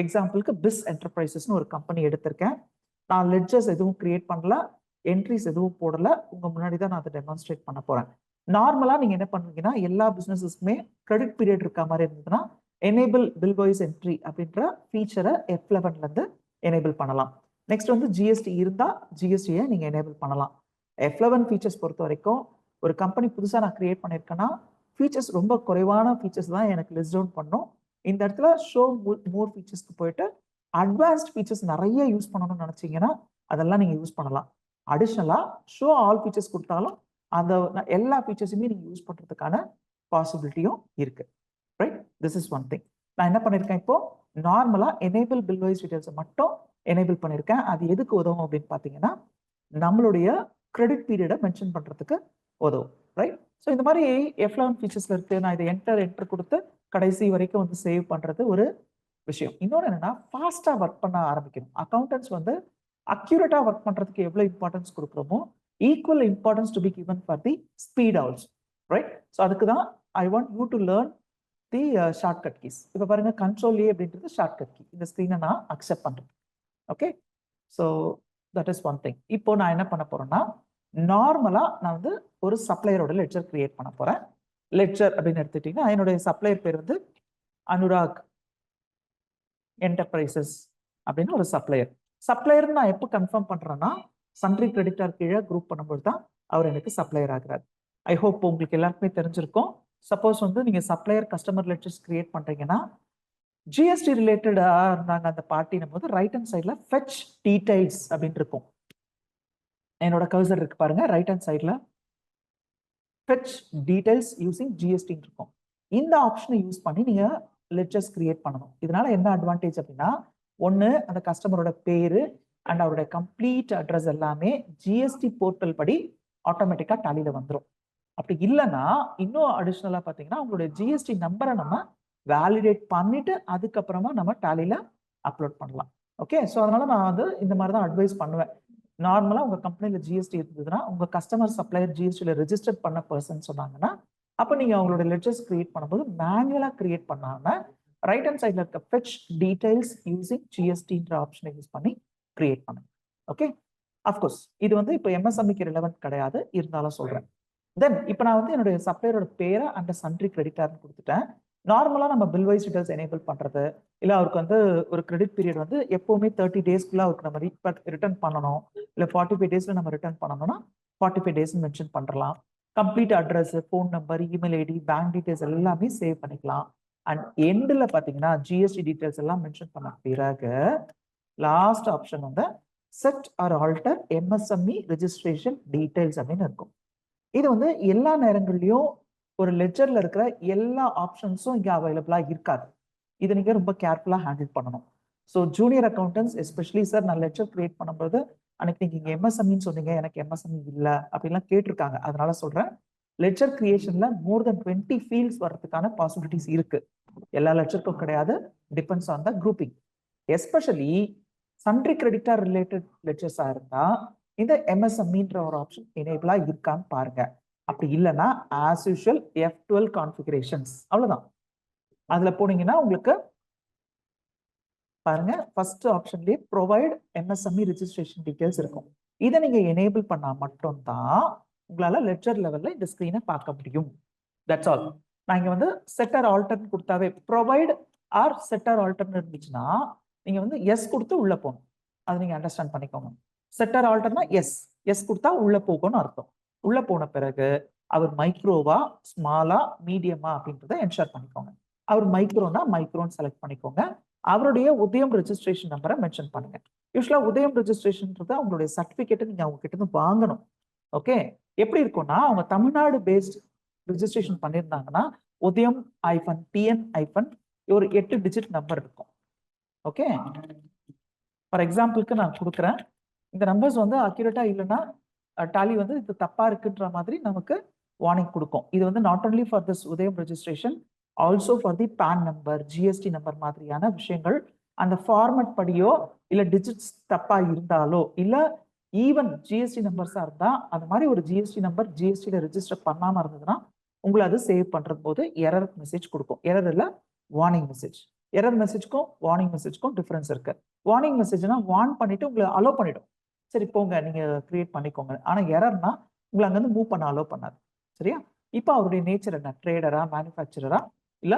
[SPEAKER 1] எக்ஸாம்பிளுக்கு பிஸ் என்டர்பிரைசஸ்னு ஒரு கம்பெனி எடுத்திருக்கேன். நான் லெட்ஜர்ஸ் எதுவும் கிரியேட் பண்ணல, என்ட்ரிஸ் எதுவும் போடல, உங்க முன்னாடி தான் நான் அதை டெமான்ஸ்ட்ரேட் பண்ண போறேன். நார்மலா நீங்க என்ன பண்ணுவீங்கன்னா, எல்லா பிசினஸஸ்க்குமே கிரெடிட் பீரியட் இருக்க மாதிரி இருந்ததுன்னா எனேபிள் பில் வைஸ் என்ட்ரி அப்படின்ற ஃபீச்சரை F11ல இருந்து எனேபிள் பண்ணலாம். நெக்ஸ்ட் வந்து GST இருந்தா GST-யை நீங்க எனேபிள் பண்ணலாம். F11 ஃபீச்சர்ஸ் பொறுத்த வரைக்கும் ஒரு கம்பெனி புதுசா நான் கிரியேட் பண்ணியிருக்கேன்னா ஃபீச்சர்ஸ் ரொம்ப குறைவான ஃபீச்சர்ஸ் தான் எனக்கு லிஸ்ட் டவுன் பண்ணும். இந்த இடத்துல ஷோ மோர் ஃபீச்சர்ஸ்க்கு போயிட்டு அட்வான்ஸ்ட் ஃபீச்சர்ஸ் நிறைய யூஸ் பண்ணணும்னு நினைச்சீங்கன்னா அதெல்லாம் நீங்க யூஸ் பண்ணலாம். அடிஷனலா ஷோ ஆல் ஃபீச்சர்ஸ் கொடுத்தாலும் அந்த எல்லா ஃபீச்சர்ஸுமே நீங்க யூஸ் பண்றதுக்கான பாசிபிலிட்டியும் இருக்கு. Right? This is one thing. நான் என்ன பண்ணிருக்கேன், இப்போ நார்மலா எனேபிள் பில் வைஸ் டீடைல்ஸை மட்டும் எனேபிள் பண்ணியிருக்கேன். அது எதுக்கு உதவும் அப்படின்னு பார்த்தீங்கன்னா, நம்மளுடைய கிரெடிட் பீரியடை மென்ஷன் பண்றதுக்கு உதவும். ரைட்? ஸோ இந்த மாதிரி F11 ஃபீச்சர்ஸ்ல இருக்கு. நான் இதை என்டர் கொடுத்து கடைசி வரைக்கும் வந்து சேவ் பண்றது ஒரு விஷயம். இன்னொன்று என்னன்னா, ஃபாஸ்டா ஒர்க் பண்ண ஆரம்பிக்கணும். அக்கௌண்டன்ஸ் வந்து அக்யூரேட்டா ஒர்க் பண்றதுக்கு எவ்வளவு இம்பார்ட்டன்ஸ் கொடுக்குறோமோ equal importance to be given for the speed also. Right? So அதுக்கு தான் I want you to learn the shortcut keys. இப்போ பாருங்க, Ctrl+A அப்படின்றது ஷார்ட்கட் கீ. இந்த ஸ்க்ரீனை நான் அக்செப்ட் பண்றேன். Okay, so that is one thing. இப்போ நான் என்ன பண்ண போறேன்னா, நார்மலா நான் வந்து ஒரு சப்ளையரோட லெட்ஜர் கிரியேட் பண்ண போறேன். லெட்ஜர் அப்படின்னு எடுத்துட்டீங்கன்னா என்னுடைய சப்ளையர் பேர் வந்து அனுராக் என்டர்பிரைசஸ் அப்படின்னு ஒரு சப்ளையர். சப்ளையர் நான் எப்போ கன்ஃபார்ம் பண்றேன்னா, சன்ட்ரி கிரெடிட்டார் கீழே குரூப் பண்ணும்போது தான் அவர் எனக்கு சப்ளையர் ஆகிறார். ஐ ஹோப் உங்களுக்கு எல்லாருக்குமே தெரிஞ்சிருக்கும். சப்போஸ் வந்து நீங்க சப்ளையர் கஸ்டமர் லெட்டர்ஸ் கிரியேட் பண்றீங்கன்னா, GST ரிலேட்டடா இருந்தாங்க அந்த பார்ட்டினும் போது ரைட் ஹேண்ட் சைட்ல ஃபெச் டீடைல்ஸ் அப்படின்னு இருக்கும். என்னோட கர்சர் இருக்கு பாருங்க, ரைட் ஹேண்ட் சைட்ல ஃபெச் டீடைல்ஸ் யூசிங் GST இருக்கும். இந்த ஆப்ஷனை யூஸ் பண்ணி நீங்க லெட்ஜர்ஸ் கிரியேட் பண்ணணும். இதனால என்ன அட்வான்டேஜ் அப்படின்னா, ஒன்று அந்த கஸ்டமரோட பேரு அண்ட் அவருடைய கம்ப்ளீட் அட்ரஸ் எல்லாமே GST போர்ட்டல் படி ஆட்டோமேட்டிக்கா டாலியில வந்துடும். அப்படி இல்லைன்னா இன்னும் அடிஷ்னலா பார்த்தீங்கன்னா உங்களுடைய GST நம்பரை நம்ம வேலிடேட் பண்ணிட்டு அதுக்கப்புறமா நம்ம டாலியில அப்லோட் பண்ணலாம். ஓகே, ஸோ அதனால நான் வந்து இந்த மாதிரி தான் அட்வைஸ் பண்ணுவேன். நார்மலா உங்க கம்பெனில ஜிஎஸ்டி இருந்ததுன்னா உங்க கஸ்டமர் சப்ளையர் ஜிஎஸ்டியில் ரெஜிஸ்டர் பண்ண பர்சன் சொன்னாங்கன்னா அப்போ நீங்க அவங்களோட லெட்ஜர்ஸ் கிரியேட் பண்ணும்போது மேனுவலா கிரியேட் பண்ணாம ரைட் ஹேண்ட் சைட்ல இருக்க ஃபெட்ச் டீடைல்ஸ் யூசிங் ஜிஎஸ்டின்ற ஆப்ஷனை யூஸ் பண்ணி கிரியேட் பண்ணுங்க. ஓகே, அஃப்கோர்ஸ் இது வந்து இப்போ எம்எஸ்எம்இக்கு ரிலவெண்ட் கிடையாது, இருந்தாலும் சொல்றேன். தென் இப்போ நான் வந்து என்னுடைய சப்ளையரோட பேரை அண்ட் சன்ட்ரி கிரெடிட்டார்னு கொடுத்துட்டேன். நார்மலா நம்ம பில் வைஸ் டீடைல்ஸ் எனேபிள் பண்றது இல்லை அவருக்கு வந்து ஒரு கிரெடிட் பீரியட் வந்து எப்பவுமே 30 டேஸ்க்குள்ள அவருக்கு நம்ம ரிட்டர்ன் பண்ணணும், இல்லை 45 டேஸ்ல நம்ம ரிட்டர்ன் பண்ணணும்னா 45 டேஸ் மென்ஷன் பண்ணலாம். Complete address, phone number, email ID, bank details எல்லாமே சேவ் பண்ணிக்கலாம். அண்ட் எண்டில் பார்த்தீங்கன்னா ஜிஎஸ்டி டீடைல்ஸ் எல்லாம் மென்ஷன் பண்ண பிறகு லாஸ்ட் ஆப்ஷன் வந்து set or alter MSME registration details அப்படின்னு இருக்கும். இது வந்து எல்லா நேரங்கள்லயும் ஒரு லெட்ஜர்ல இருக்கிற எல்லா ஆப்ஷன்ஸும் இங்கே அவைலபிளா இருக்காது. இதை நீங்க ரொம்ப கேர்ஃபுல்லா ஹேண்டில் பண்ணணும். So junior accountants especially sir நான் லெட்ஜர் கிரியேட் பண்ணும்போது அன்னைக்கு நீங்க இங்க எம்எஸ்எம்இன்னு சொன்னீங்க, எனக்கு எம்எஸ்எம்இ இல்லை அப்படின்லாம் கேட்டிருக்காங்க. அதனால சொல்றேன், லெட்ஜர் கிரியேஷன்ல மோர் தென் 20 ஃபீல்ட்ஸ் வர்றதுக்கான பாசிபிலிட்டிஸ் இருக்கு. எல்லா லெட்ஜருக்கும் கிடையாது, depends on the grouping. Especially sundry creditor related லெட்ஜர்ஸா இருந்தா இந்த எம்எஸ்எம்இன்ற ஒரு ஆப்ஷன் எனேபிளா இருக்கான்னு பாருங்க. அப்படி இல்லைன்னா ஆஸ் யூஷுவல் F12 கான்ஃபிகரேஷன்ஸ் அவ்வளவுதான். அதுல போனீங்கன்னா உங்களுக்கு பாருங்க ஃபர்ஸ்ட் ஆப்ஷன்லயே ப்ரொவைட் எம்எஸ்எம்இ ரெஜிஸ்ட்ரேஷன் டீடைல்ஸ் இருக்கும். இதை நீங்க எனேபிள் பண்ணா மட்டும்தான் உங்களால லெட்ஜர் லெவல்ல இந்த ஸ்கிரீனை பார்க்க முடியும். That's all. நான் இங்க வந்து செட்டர் ஆல்டர்னு கொடுத்தாவே ப்ரொவைட் ஆர் செட்டர் ஆல்டர்னு இருந்துச்சுன்னா நீங்க வந்து எஸ் கொடுத்து உள்ள போகணும். அதை நீங்க அண்டர்ஸ்டாண்ட் பண்ணிக்கோங்க. செட்டர் ஆல்டர்னா எஸ் கொடுத்தா உள்ள போகணும்னு அர்த்தம். உள்ள போன பிறகு அவர் மைக்ரோவா, ஸ்மாலா, மீடியமா அப்படின்றத என்ஷூர் பண்ணிக்கோங்க. அவர் மைக்ரோனா மைக்ரோன்னு செலக்ட் பண்ணிக்கோங்க. அவருடைய உதயம் ரெஜிஸ்ட்ரேஷன் நம்பரை மென்ஷன் பண்ணுங்க. யூஸ்வலா உதயம் ரெஜிஸ்ட்ரேஷன்ன்றது அவங்களுடைய சர்டிபிகேட்டை நீங்க அவங்க கிட்ட இருந்து வாங்கணும். ஓகே, எப்படி இருக்கும்னா அவங்க தமிழ்நாடு பேஸ்ட் ரெஜிஸ்ட்ரேஷன் பண்ணியிருந்தாங்கன்னா உதயம் -TN- ஒரு 8 டிஜிட் நம்பர் இருக்கும். ஓகே, ஃபார் எக்ஸாம்பிளுக்கு நான் கொடுக்குறேன். இந்த நம்பர்ஸ் வந்து அக்யூரேட்டா இல்லைன்னா டாலி வந்து இது தப்பா இருக்குன்ற மாதிரி நமக்கு வார்னிங் கொடுக்கும். இது வந்து not only for this Udyam registration, also for the PAN number, GST number மாதிரியான விஷயங்கள் அந்த ஃபார்மட் படியோ இல்லை டிஜிட்ஸ் தப்பா இருந்தாலோ இல்லை ஈவன் ஜிஎஸ்டி நம்பர்ஸா இருந்தா அந்த மாதிரி ஒரு ஜிஎஸ்டி நம்பர் ஜிஎஸ்டியில ரெஜிஸ்டர் பண்ணாம இருந்ததுன்னா உங்களை அது சேவ் பண்றது போது எரர் மெசேஜ் கொடுக்கும். எரர் இல்லை, வார்னிங் மெசேஜ். எரர் மெசேஜ்க்கும் வார்னிங் மெசேஜ்க்கும் டிஃபரன்ஸ் இருக்கு. வார்னிங் மெசேஜ்னா வார்ன் பண்ணிட்டு உங்களை அலோ பண்ணிடும், சரி போங்க நீங்க கிரியேட் பண்ணிக்கோங்க. ஆனா எரர்னா உங்களை அங்கிருந்து மூவ் பண்ண அலோ பண்ணாது. சரியா? இப்போ அவருடைய நேச்சர் என்ன, ட்ரேடரா, மேனுஃபேக்சரரா, இல்ல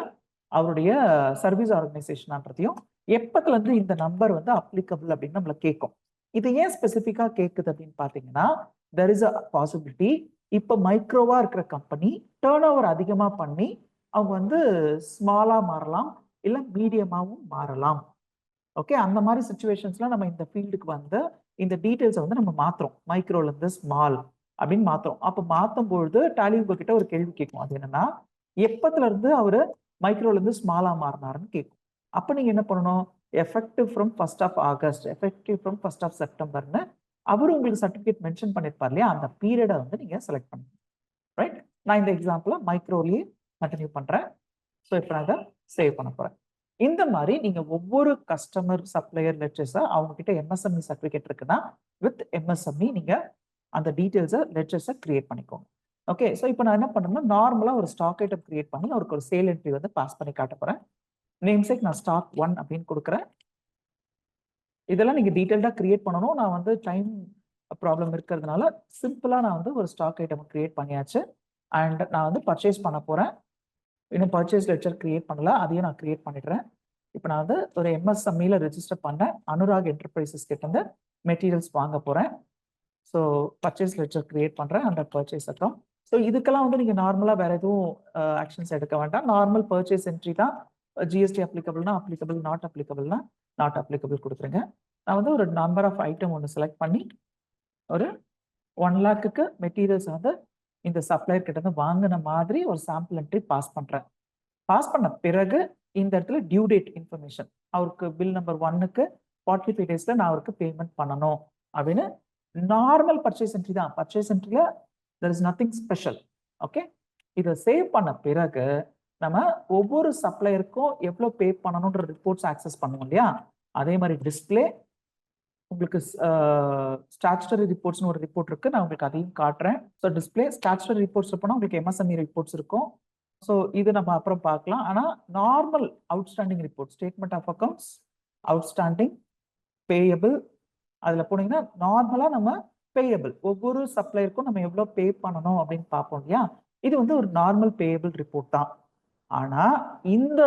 [SPEAKER 1] அவருடைய சர்வீஸ் ஆர்கனைசேஷனான்றதையும் எப்பத்துல இருந்து இந்த நம்பர் வந்து அப்ளிகபிள் அப்படின்னு நம்மள கேட்கும். இது ஏன் ஸ்பெசிஃபிக்கா கேட்குது அப்படின்னு பாத்தீங்கன்னா தெர் இஸ் அ பாசிபிலிட்டி இப்போ மைக்ரோவா இருக்கிற கம்பெனி டேர்ன் ஓவர் அதிகமா பண்ணி அவங்க வந்து ஸ்மாலா மாறலாம், இல்ல மீடியமாவும் மாறலாம். ஓகே, அந்த மாதிரி சுச்சுவேஷன்ஸ்ல நம்ம இந்த ஃபீல்டுக்கு வந்து இந்த டீடைல்ஸை வந்து நம்ம மாத்துறோம், மைக்ரோல இருந்து ஸ்மால் அப்படின்னு மாத்துறோம். அப்போ மாத்தும் பொழுது டாலி உங்ககிட்ட ஒரு கேள்வி கேட்கும். அது என்னன்னா எப்பத்துல இருந்து அவரு மைக்ரோல இருந்து ஸ்மாலா மாறினாருன்னு கேட்கும். அப்ப நீங்க என்ன பண்ணணும், effective from 1st of August, effective from 1st of Septemberன்னு அவரு உங்களுக்கு சர்டிபிகேட் மென்ஷன் பண்ணிருப்பார் இல்லையா, அந்த பீரியடை வந்து நீங்க செலக்ட் பண்ணுங்க. ரைட், நான் இந்த எக்ஸாம்பிள மைக்ரோலயே கண்டினியூ பண்றேன். ஸோ இப்போ நான் அதை சேவ் பண்ண போறேன். இந்த மாதிரி நீங்க ஒவ்வொரு கஸ்டமர் சப்ளையர் லெட்ஜர்ஸை அவங்க கிட்ட எம்எஸ்எம்இ சர்டிபிகேட் இருக்குன்னா வித் எம்எஸ்எம்இ நீங்க அந்த டீடைல்ஸை லெட்ஜர்ஸை கிரியேட் பண்ணிக்கோங்க. ஓகே, ஸோ இப்போ நான் என்ன பண்ணணும்னா நார்மலாக ஒரு ஸ்டாக் ஐட்டம் கிரியேட் பண்ணி அவருக்கு ஒரு சேல் என்ட்ரி வந்து பாஸ் பண்ணி காட்ட போறேன். நேம்சேக் நான் ஸ்டாக் 1 அப்படின்னு கொடுக்குறேன். இதெல்லாம் நீங்க டீடைல்டாக கிரியேட் பண்ணணும். நான் வந்து டைம் ப்ராப்ளம் இருக்கிறதுனால சிம்பிளா நான் வந்து ஒரு ஸ்டாக் ஐட்டம் கிரியேட் பண்ணியாச்சு. அண்ட் நான் வந்து பர்ச்சேஸ் பண்ண போறேன். இன்னும் பர்ச்சேஸ் லெட்ஜர் கிரியேட் பண்ணல, அதையும் நான் கிரியேட் பண்ணிடுறேன். இப்போ நான் வந்து ஒரு எம்எஸ்எம்இல ரெஜிஸ்டர் பண்ணேன், அனுராக் என்டர்பிரைசஸ் கிட்ட இருந்து மெட்டீரியல்ஸ் வாங்க போறேன். ஸோ பர்ச்சேஸ் லெட்ஜர் கிரியேட் பண்றேன் அண்டர் பர்ச்சேஸ் அக்கௌண்ட். ஸோ இதுக்கெல்லாம் வந்து நீங்க நார்மலா வேற எதுவும் ஆக்ஷன்ஸ் எடுக்க வேண்டாம். நார்மல் பர்ச்சேஸ் என்ட்ரி தான். ஜிஎஸ்டி அப்ளிகபிள்னா அப்ளிகபிள், நாட் அப்ளிகபிள்னா நாட் அப்ளிகபிள் கொடுத்துருங்க. நான் வந்து ஒரு நம்பர் ஆஃப் ஐட்டம் ஒன்று செலக்ட் பண்ணி ஒரு 1 lakhக்கு மெட்டீரியல்ஸ் வந்து இந்த சப்ளையர் கிட்ட இருந்து வாங்கின மாதிரி ஒரு சாம்பிள் என்ட்ரி பாஸ் பண்றேன். பாஸ் பண்ண பிறகு இந்த இடத்துல டியூ டேட் இன்ஃபர்மேஷன், அவருக்கு பில் நம்பர் 1க்கு 45 டேஸ்ல நான் அவருக்கு பேமெண்ட் பண்ணணும் அப்படின்னு நார்மல் பர்ச்சேஸ் என்ட்ரி தான். பர்ச்சேஸ் என்ட்ரியில there is nothing special. Okay, இதை சேவ் பண்ண பிறகு நம்ம ஒவ்வொரு சப்ளையருக்கும் எவ்வளோ பே பண்ணணுன்ற ரிப்போர்ட்ஸ் ஆக்சஸ் பண்ணுவோம் இல்லையா, அதே மாதிரி டிஸ்பிளே உங்களுக்கு ஸ்டாச்சுட்டரி ரிப்போர்ட்ஸ்னு ஒரு ரிப்போர்ட் இருக்கு. நான் உங்களுக்கு அதையும் காட்டுறேன். ஸோ டிஸ்பிளே ஸ்டாச்சுட்டரி ரிப்போர்ட்ஸ் போனால் உங்களுக்கு எம்எஸ்எம்இ ரிப்போர்ட்ஸ் இருக்கும். ஸோ இது நம்ம அப்புறம் பார்க்கலாம். ஆனால் normal outstanding report, statement of accounts, outstanding, payable, அதில் போனீங்கன்னா நார்மலாக நம்ம பேயபிள் ஒவ்வொரு சப்ளையருக்கும் நம்ம எவ்வளோ பே பண்ணணும் அப்படின்னு பார்ப்போம் இல்லையா? இது வந்து ஒரு நார்மல் பேயபிள் ரிப்போர்ட் தான். ஆனால் இந்த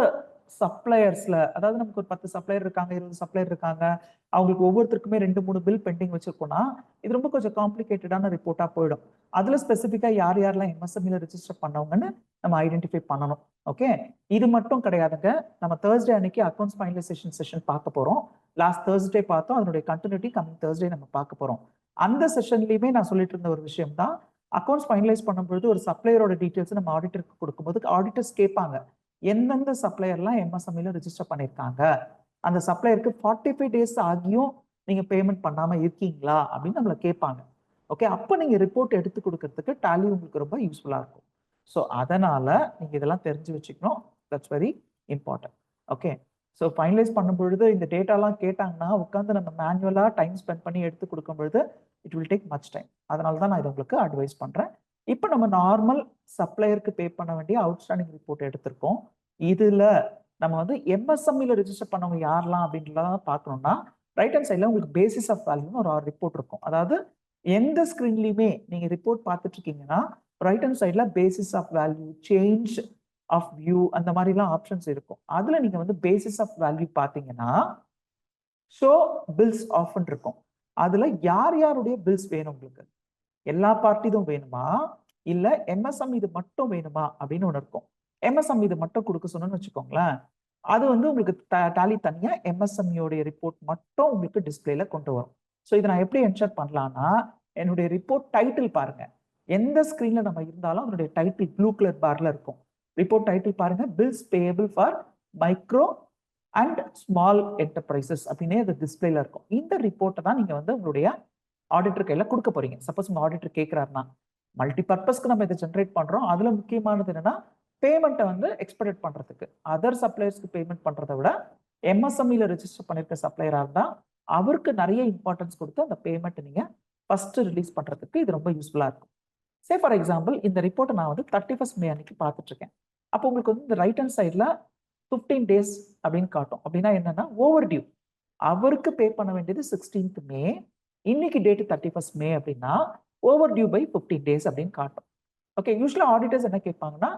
[SPEAKER 1] சப்ளையர்ஸ்ல, அதாவது நமக்கு ஒரு 10 சப்ளையர் இருக்காங்க, 20 சப்ளையர் இருக்காங்க, அவங்களுக்கு ஒவ்வொருத்தருக்குமே 2-3 பில் பெண்டிங் வச்சிருக்கோம்னா இது ரொம்ப கொஞ்சம் காம்ப்ளிகேட்டடான ரிப்போர்ட்டா போயிடும். அதுல ஸ்பெசிஃபிக்கா யார் யாரெல்லாம் எம்எஸ்எம்இல ரெஜிஸ்டர் பண்ணவங்கன்னு நம்ம ஐடென்டிஃபை பண்ணணும். ஓகே, இது மட்டும் கிடையாதுங்க. நம்ம தேர்ஸ்டே அன்னைக்கு அக்கௌண்ட்ஸ் ஃபைனலைசேஷன் செஷன் பார்க்க போறோம். லாஸ்ட் தேர்ஸ்டே பார்த்தோம், அதனுடைய கண்டினியூட்டி கமிங் தேர்ஸ்டே நம்ம பார்க்க போறோம். அந்த செஷன்லயுமே நான் சொல்லிட்டு இருந்த ஒரு விஷயம் தான், அக்கௌண்ட்ஸ் ஃபைனலைஸ் பண்ணும்போது ஒரு சப்ளையரோட டீடைல்ஸ் நம்ம ஆடிட்டருக்கு கொடுக்கும்போது ஆடிட்டர்ஸ் கேட்பாங்க, எந்தெந்த சப்ளையர்லாம் எம்எஸ்எம்இல ரெஜிஸ்டர் பண்ணியிருக்காங்க, அந்த சப்ளையருக்கு 45 டேஸ் ஆகியும் நீங்க பேமெண்ட் பண்ணாம இருக்கீங்களா அப்படின்னு நம்மளை கேட்பாங்க. ஓகே, அப்போ நீங்க ரிப்போர்ட் எடுத்து கொடுக்கறதுக்கு டாலி உங்களுக்கு ரொம்ப யூஸ்ஃபுல்லா இருக்கும். ஸோ அதனால நீங்க இதெல்லாம் தெரிஞ்சு வச்சுக்கணும். That's very important. Okay, so finalise பண்ணும் பொழுது இந்த டேட்டாலாம் கேட்டாங்கன்னா உட்காந்து நம்ம மேனுவலா டைம் ஸ்பெண்ட் பண்ணி எடுத்து கொடுக்கும் பொழுது it will take much time. அதனால தான் நான் இதை உங்களுக்கு அட்வைஸ் பண்றேன். இப்போ நம்ம நார்மல் சப்ளையருக்கு பே பண்ண வேண்டிய அவுட்ஸ்டாண்டிங் ரிப்போர்ட் எடுத்திருக்கோம். இதுல நம்ம வந்து எம்எஸ்எம்இல ரெஜிஸ்டர் பண்ணவங்க யாரெல்லாம் அப்படின்றத பார்க்கணும்னா ரைட் ஹேண்ட் சைட்ல உங்களுக்கு பேசிஸ் ஆஃப் வேல்யூன்னு ஒரு ரிப்போர்ட் இருக்கும். அதாவது எந்த ஸ்கிரீன்லயுமே நீங்க ரிப்போர்ட் பார்த்துட்டு இருக்கீங்கன்னா ரைட் ஹேண்ட் சைட்ல basis of value, change of view, அந்த மாதிரிலாம் ஆப்ஷன்ஸ் இருக்கும். அதுல நீங்க வந்து பேசிஸ் ஆஃப் வேல்யூ பார்த்தீங்கன்னா ஷோ பில்ஸ் ஆஃப்னு இருக்கும். அதுல யார் யாருடைய பில்ஸ் வேணும் உங்களுக்கு, எல்லா பார்ட்டிதும் வேணுமா இல்ல எம்எஸ்எம் இது மட்டும் வேணுமா அப்படின்னு ஒன்று இருக்கும். எம்எஸ்எம் இது மட்டும் கொடுக்க சொன்னோம்னு வச்சுக்கோங்களேன், அது வந்து உங்களுக்கு டாலி தனியா எம்எஸ்எம்இயோடைய ரிப்போர்ட் மட்டும் உங்களுக்கு டிஸ்பிளேல கொண்டு வரும். ஸோ இதை நான் எப்படி என்ஷூர் பண்ணலாம்னா, என்னுடைய ரிப்போர்ட் டைட்டில் பாருங்க, எந்த ஸ்கிரீன்ல நம்ம இருந்தாலும் அதனுடைய டைட்டில் ப்ளூ கலர் பார்ல இருக்கும். ரிப்போர்ட் டைட்டில் பாருங்க, bills payable for micro and small enterprises அப்படின்னே அது டிஸ்பிளேல இருக்கும். இந்த ரிப்போர்ட்டை தான் நீங்க வந்து உங்களுடைய ஆடிட்டர் கையில கொடுக்க போறீங்க. சப்போஸ் உங்க ஆடிட்டர் கேட்கிறாருன்னா, மல்டி பர்பஸ்க்கு நம்ம இதை ஜென்ரேட் பண்றோம். அதுல முக்கியமானது என்னன்னா பேமெண்ட்டை வந்து எக்ஸ்பெக்ட் பண்றதுக்கு, அதர் சப்ளையர்ஸ்க்கு பேமெண்ட் பண்றதை விட எம்எஸ்எம்இல ரெஜிஸ்டர் பண்ணிருக்க சப்ளையரா இருந்தா அவருக்கு நிறைய இம்பார்ட்டன்ஸ் கொடுத்து அந்த பேமெண்ட் நீங்க ஃபர்ஸ்ட் ரிலீஸ் பண்றதுக்கு இது ரொம்ப யூஸ்ஃபுல்லா இருக்கும். சே ஃபார் எக்ஸாம்பிள் இந்த ரிப்போர்ட்டை நான் வந்து 31st மே அன்னைக்கு பார்த்துட்டு இருக்கேன். அப்போ உங்களுக்கு வந்து இந்த ரைட் ஹேண்ட் சைட்ல 15 டேஸ் அப்படின்னு காட்டும். அப்படின்னா என்னன்னா ஓவர் டியூ, அவருக்கு பே பண்ண வேண்டியது 16th மே, இன்னைக்கு டேட் 31st மே அப்படின்னா ஓவர் டியூ பை 15 டேஸ் அப்படின்னு காட்டும். ஓகே, யூஸ்வலா ஆடிட்டர்ஸ் என்ன கேட்பாங்கன்னா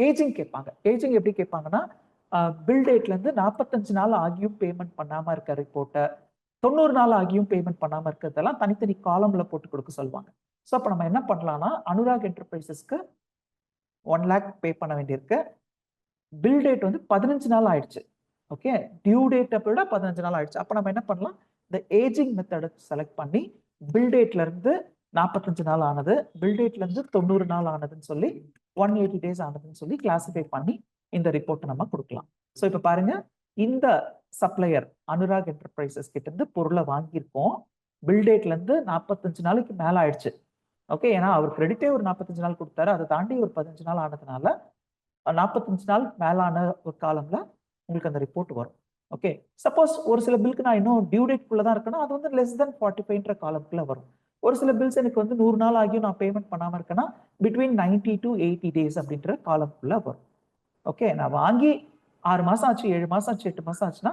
[SPEAKER 1] ஏஜிங் கேட்பாங்க. ஏஜிங் எப்படி கேட்பாங்கன்னா, பில் டேட்ல இருந்து 45 நாள் ஆகியும் பேமெண்ட் பண்ணாம இருக்க ரிப்போர்ட்டை, 90 நாள் ஆகியும் பேமெண்ட் பண்ணாம இருக்கிறதெல்லாம் தனித்தனி காலம்ல போட்டு கொடுக்க சொல்லுவாங்க. ஸோ அப்போ நம்ம என்ன பண்ணலாம்னா, அனுராக் என்டர்பிரைசஸ்க்கு 1 lakh பே பண்ண வேண்டியிருக்கு. பில் டேட் வந்து 15 நாள் ஆயிடுச்சு. ஓகே, டியூ டேட்டை விட 15 நாள் ஆயிடுச்சு. அப்போ நம்ம என்ன பண்ணலாம், இந்த ஏஜிங் மெத்தடை செலக்ட் பண்ணி பில் டேட்ல இருந்து 45 நாள் ஆனது, பில் டேட்ல இருந்து 90 நாள் ஆனதுன்னு சொல்லி 180 டேஸ் ஆனதுன்னு சொல்லி கிளாசிஃபை பண்ணி இந்த ரிப்போர்ட்டை நம்ம கொடுக்கலாம். ஸோ இப்போ பாருங்க, இந்த சப்ளையர் அனுராக் என்டர்பிரைசஸ் கிட்ட இருந்து பொருளை வாங்கியிருக்கோம். பில் டேட்ல இருந்து 45 நாளைக்கு மேல ஆயிடுச்சு. ஓகே, ஏன்னா அவர் கிரெடிட்டே ஒரு 45 நாள் கொடுத்தாரு, அதை தாண்டி ஒரு 15 நாள் ஆனதுனால 45 நாள் மேலான ஒரு காலம்ல உங்களுக்கு அந்த ரிப்போர்ட் வரும். ஓகே, சப்போஸ் ஒரு சில பில்க்கு நான் இன்னும் டியூ டேட் குள்ள தான் இருக்கேன்னா அது வந்து லெஸ் தென் 45ன்ற காலம்குள்ள வரும். ஒரு சில பில்ஸ் எனக்கு வந்து 100 நாள் ஆகியும் நான் பேமெண்ட் பண்ணாம இருக்கேன்னா பிட்வீன் 90 to 80 டேஸ் அப்படின்ற காலம்குள்ள வரும். ஓகே, நான் வாங்கி 6 மாசம் ஆச்சு, 7 மாசம் ஆச்சு, 8 மாசம் ஆச்சுன்னா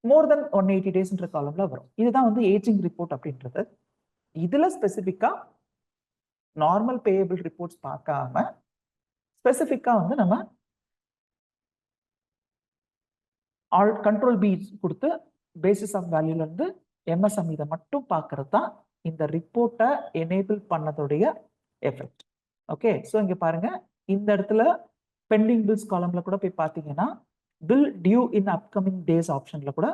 [SPEAKER 1] மோர் தென் 180 டேஸ்ன்ற காலம்ல வரும். இதுதான் வந்து ஏஜிங் ரிப்போர்ட் அப்படின்றது. இதுல ஸ்பெசிஃபிக்கா நார்மல் பேயபிள் ரிப்போர்ட்ஸ் பார்க்காம ஸ்பெசிஃபிக்கா வந்து நம்ம கண்ட்ரோல் பி கொடுத்து பேசிஸ் ஆஃப் வேல்யூல இருந்து எம்எஸ்எம் இதை மட்டும் பார்க்கறது தான் இந்த ரிப்போர்ட்டை எனேபிள் பண்ணதுடைய எஃபெக்ட். ஓகே, ஸோ இங்க பாருங்க, இந்த இடத்துல பெண்டிங் பில்ஸ் காலம்ல கூட போய் பார்த்தீங்கன்னா bill due in upcoming days ஆப்ஷன்ல கூட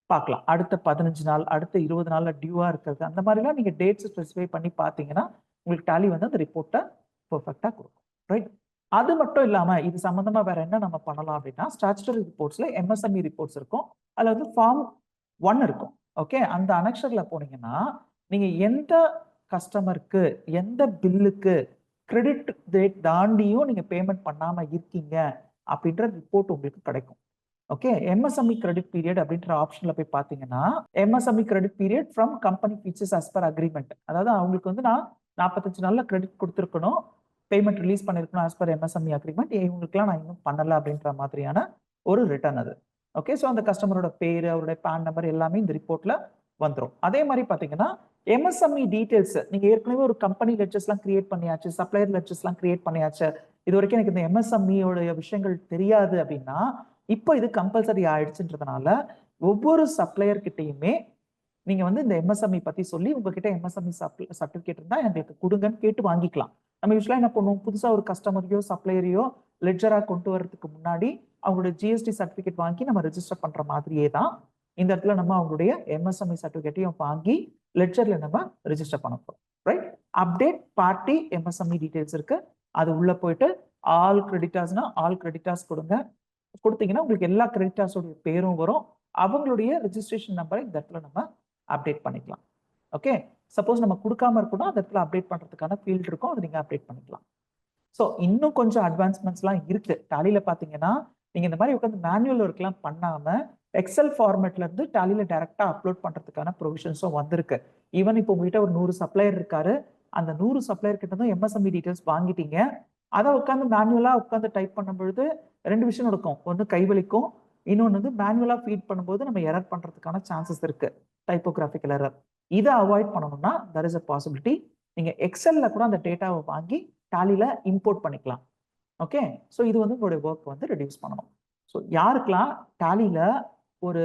[SPEAKER 1] பார்க்கலாம். அடுத்த 15 நாள், அடுத்த 20 நாள்ல டியூவா இருக்கிறது, அந்த மாதிரிலாம் நீங்க டேட்ஸ் ஸ்பெசிஃபை பண்ணி பார்த்தீங்கன்னா உங்களுக்கு டாலி வந்து அந்த ரிப்போர்ட்டை பெர்ஃபெக்டா கொடுக்கும். ரைட், அது மட்டும் இல்லாம இது சம்பந்தமா வேற என்ன நம்ம பண்ணலாம் அப்படின்னா, ஸ்டாச்சுட்டரி ரிப்போர்ட்ஸ்ல எம்எஸ்எம்இ ரிப்போர்ட்ஸ் இருக்கும். அதுல வந்து ஃபார்ம் 1 இருக்கும். ஓகே, அந்த அனெக்ஷர்ல போனீங்கன்னா நீங்க எந்த கஸ்டமருக்கு எந்த பில்லுக்கு கிரெடிட் டேட் தாண்டியும் நீங்க பேமெண்ட் பண்ணாம இருக்கீங்க அப்படின்ற ரிப்போர்ட் உங்களுக்கு கிடைக்கும். ஓகே, எம்எஸ்எம்இ கிரெடிட் பீரியட் அப்படின்ற ஆப்ஷன்ல போய் பாத்தீங்கன்னா MSME credit period from company features as per agreement, அதாவது அவங்களுக்கு வந்து நான் 45 நாள்ல கிரெடிட் கொடுத்துருக்கணும், பேமெண்ட் ரிலீஸ் பண்ணிருக்கணும் ஆஸ் பர் எம்எஸ்எம்இ அக்ரிமெண்ட், இவங்களுக்குலாம் நான் இன்னும் பண்ணல அப்படின்ற மாதிரியான ஒரு ரிட்டர்ன் அது. ஓகே, ஸோ அந்த கஸ்டமரோட பேரு, அவருடைய பேன் நம்பர் எல்லாமே இந்த ரிப்போர்ட்ல வந்துடும். அதே மாதிரி பாத்தீங்கன்னா எம்எஸ்எம்இ டீடைல்ஸ், நீங்க ஏற்கனவே ஒரு கம்பெனி லெட்ஜர்ஸ்லாம் கிரியேட் பண்ணியாச்சு, சப்ளையர் லெட்ஜர்ஸ்லாம் கிரியேட் பண்ணியாச்சு, இது வரைக்கும் எனக்கு இந்த எம்எஸ்எம்இயோட விஷயங்கள் தெரியாது அப்படின்னா இப்போ இது கம்பல்சரி ஆயிடுச்சுன்றதுனால ஒவ்வொரு சப்ளையர் கிட்டையுமே நீங்க வந்து இந்த எம்எஸ்எம்இ பத்தி சொல்லி உங்ககிட்ட எம்எஸ்எம்இ சர்டிபிகேட் இருந்தா எங்களுக்கு கொடுங்கன்னு கேட்டு வாங்கிக்கலாம். நம்ம யூஸ்வலா என்ன பண்ணுவோம், புதுசா ஒரு கஸ்டமரையோ சப்ளையரையோ லெட்ஜரா கொண்டு வரதுக்கு முன்னாடி அவங்களோட ஜிஎஸ்டி சர்டிபிகேட் வாங்கி நம்ம ரெஜிஸ்டர் பண்ற மாதிரியே தான் இந்த இடத்துல நம்ம அவங்களுடைய எம்எஸ்எம்இ சர்டிபிகேட்டையும் வாங்கி லெட்ஜர்ல நம்ம ரெஜிஸ்டர் பண்ண போறோம். Right, update party MSME details இருக்கு, அது உள்ள போயிட்டு ஆல் கிரெடிட்டார்ஸ்னா ஆல் கிரெடிட்டார்ஸ் கொடுங்க, கொடுத்தீங்கன்னா உங்களுக்கு எல்லா கிரெடிட்டார்ஸோட பேரும் வரும், அவங்களுடைய ரெஜிஸ்ட்ரேஷன் நம்பரை இந்த இடத்துல நம்ம அப்டேட் பண்ணிக்கலாம். ஓகே, சப்போஸ் நம்ம கொடுக்காம இருக்கணும் அந்த இடத்துல அப்டேட் பண்றதுக்கான ஃபீல்ட் இருக்கும், அதை நீங்க அப்டேட் பண்ணிக்கலாம். ஸோ இன்னும் கொஞ்சம் அட்வான்ஸ்மெண்ட்ஸ்லாம் இருக்கு டாலியில பாத்தீங்கன்னா, நீங்க இந்த மாதிரி உட்காந்து மேனுவல் ஒர்க்லாம் பண்ணாம எக்ஸல் ஃபார்மேட்ல இருந்து டாலியில டைரக்டா அப்லோட் பண்றதுக்கான ப்ரொவிஷன்ஸும் வந்திருக்கு. ஈவன் இப்போ உங்ககிட்ட ஒரு 100 சப்ளையர் இருக்காரு, அந்த 100 சப்ளையர் கிட்ட தான் எம்எஸ்எம்இ டீடைல்ஸ் வாங்கிட்டீங்க, அதை உட்காந்து மேனுவலா உட்காந்து டைப் பண்ணும் பொழுது 2 விஷயம் நடக்கும், ஒன்று கைவலிக்கும், இன்னொன்று வந்து மேனுவலா ஃபீட் பண்ணும்போது நம்ம எரர் பண்றதுக்கான சான்சஸ் இருக்கு, டைப்போகிராஃபிக்கல் எரர். இதை அவாய்ட் பண்ணணும்னா தர் இஸ் அ பாசிபிலிட்டி, நீங்க எக்ஸல்ல கூட அந்த டேட்டாவை வாங்கி டாலியில இம்போர்ட் பண்ணிக்கலாம். ஓகே, ஸோ இது வந்து உங்களுடைய ஒர்க் வந்து ரெடியூஸ் பண்ணணும். ஸோ யாருக்கெல்லாம் டாலியில ஒரு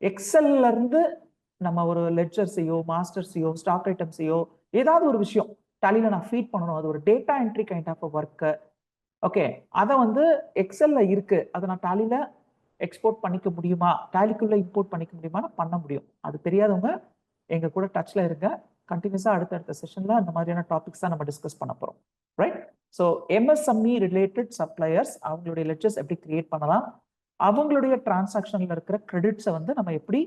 [SPEAKER 1] எக்ஸல்ல இருந்து நம்ம ஒரு லெட்ஜர்ஸையோ மாஸ்டர்ஸையோ ஸ்டாக் ஐட்டம்ஸையோ ஏதாவது ஒரு விஷயம் டாலியில நான் ஃபீட் பண்ணணும், அது ஒரு data entry kind of work, okay, அதை வந்து எக்ஸல்ல இருக்கு, அதை நான் டாலியில எக்ஸ்போர்ட் பண்ணிக்க முடியுமா, டாலிக்குள்ள இம்போர்ட் பண்ணிக்க முடியுமா, பண்ண முடியும். அது தெரியாதவங்க எங்க கூட டச்ல இருங்க, கண்டினியூஸா அடுத்தடுத்த செஷன்ல அந்த மாதிரியான டாபிக்ஸ் தான் நம்ம டிஸ்கஸ் பண்ண போறோம். Right, so MSME related suppliers அவங்களுடைய லெட்ஜர்ஸ் எப்படி கிரியேட் பண்ணலாம், அவங்களுடைய டிரான்சாக்ஷன்ல இருக்கிற கிரெடிட்ஸை வந்து நம்ம எப்படி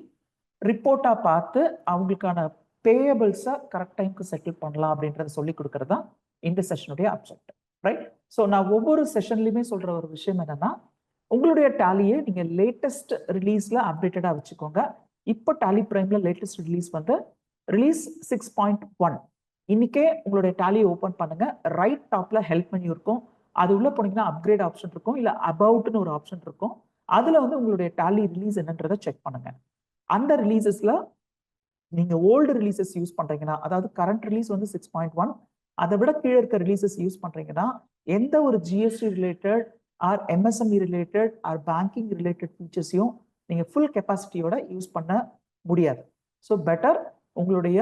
[SPEAKER 1] ரிப்போர்ட்டா பார்த்து அவங்களுக்கான பேயபிள்ஸை கரெக்ட் டைம்க்கு செட்டில் பண்ணலாம் அப்படின்றத சொல்லி கொடுக்கறது தான் இந்த செஷனுடைய அப்ஜெக்ட். ரைட், ஸோ நான் ஒவ்வொரு செஷன்லையுமே சொல்ற ஒரு விஷயம் என்னன்னா, உங்களுடைய டாலியை நீங்க லேட்டஸ்ட் ரிலீஸ்ல அப்டேட்டடா வச்சுக்கோங்க. இப்போ டாலி பிரைம்ல லேட்டஸ்ட் ரிலீஸ் வந்து ரிலீஸ் 6.1. இன்னைக்கே உங்களுடைய டாலியை ஓப்பன் பண்ணுங்க, ரைட் டாப்ல ஹெல்ப் மெனு இருக்கும், அது உள்ள போனீங்கன்னா அப்கிரேட் ஆப்ஷன் இருக்கும், இல்ல அபவுட்னு ஒரு ஆப்ஷன் இருக்கும், அதுல வந்து உங்களுடைய டாலி ரிலீஸ் என்னன்றதை செக் பண்ணுங்க. அந்த ரிலீசஸ்ல நீங்க ஓல்டு ரிலீசஸ் யூஸ் பண்றீங்கன்னா, அதாவது கரண்ட் ரிலீஸ் வந்து 6.1, அதை விட கீழே இருக்க ரிலீசஸ் யூஸ் பண்றீங்கன்னா எந்த ஒரு GST related or MSME related or banking related ஃபீச்சர்ஸையும் நீங்க ஃபுல் கெப்பாசிட்டியோட யூஸ் பண்ண முடியாது. ஸோ பெட்டர் உங்களுடைய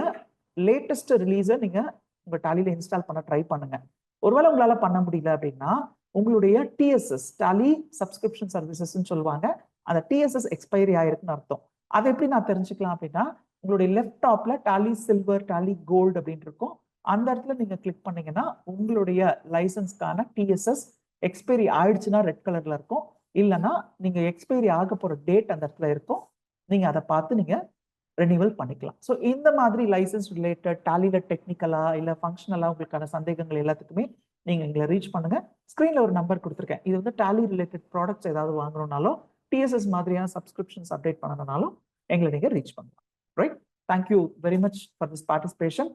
[SPEAKER 1] லேட்டஸ்ட் ரிலீஸை நீங்க உங்க டாலியில இன்ஸ்டால் பண்ண ட்ரை பண்ணுங்க. ஒருவேளை உங்களால பண்ண முடியல அப்படின்னா உங்களுடைய டிஎஸ்எஸ் டாலி சப்ஸ்கிரிப்ஷன் சர்வீசஸ் சொல்லுவாங்க, அந்த டிஎஸ்எஸ் எக்ஸ்பைரி ஆயிருக்குன்னு அர்த்தம். அதை எப்படி நான் தெரிஞ்சுக்கலாம் அப்படின்னா, உங்களுடைய லெஃப்ட் டாப்ல டாலி சில்வர் டாலி கோல்டு அப்படின்னு இருக்கும், அந்த இடத்துல நீங்க கிளிக் பண்ணீங்கன்னா உங்களுடைய லைசன்ஸ்க்கான டிஎஸ்எஸ் எக்ஸ்பைரி ஆயிடுச்சுன்னா ரெட் கலர்ல இருக்கும், இல்லைன்னா நீங்க எக்ஸ்பைரி ஆக போற டேட் அந்த இடத்துல இருக்கும், நீங்க அதை பார்த்து நீங்க ரெனிவல் பண்ணிக்கலாம். ஸோ இந்த மாதிரி லைசன்ஸ் ரிலேட்டட் டாலியில டெக்னிக்கலா இல்ல ஃபங்க்ஷனலா உங்களுக்கான சந்தேகங்கள் எல்லாத்துக்குமே நீங்க எங்களை ரீச் பண்ணுங்க. ஸ்கிரீன்ல ஒரு நம்பர் கொடுத்துருக்கேன், இது வந்து டாலி ரிலேட்டட் ப்ராடக்ட்ஸ் ஏதாவது வாங்கணும்னாலும் டிஎஸ்எஸ் மாதிரியான சப்ஸ்கிரிப்ஷன்ஸ் அப்டேட் பண்ணணும்னாலும் எங்களை நீங்க ரீச் பண்ணலாம். Right, thank you very much for this participation.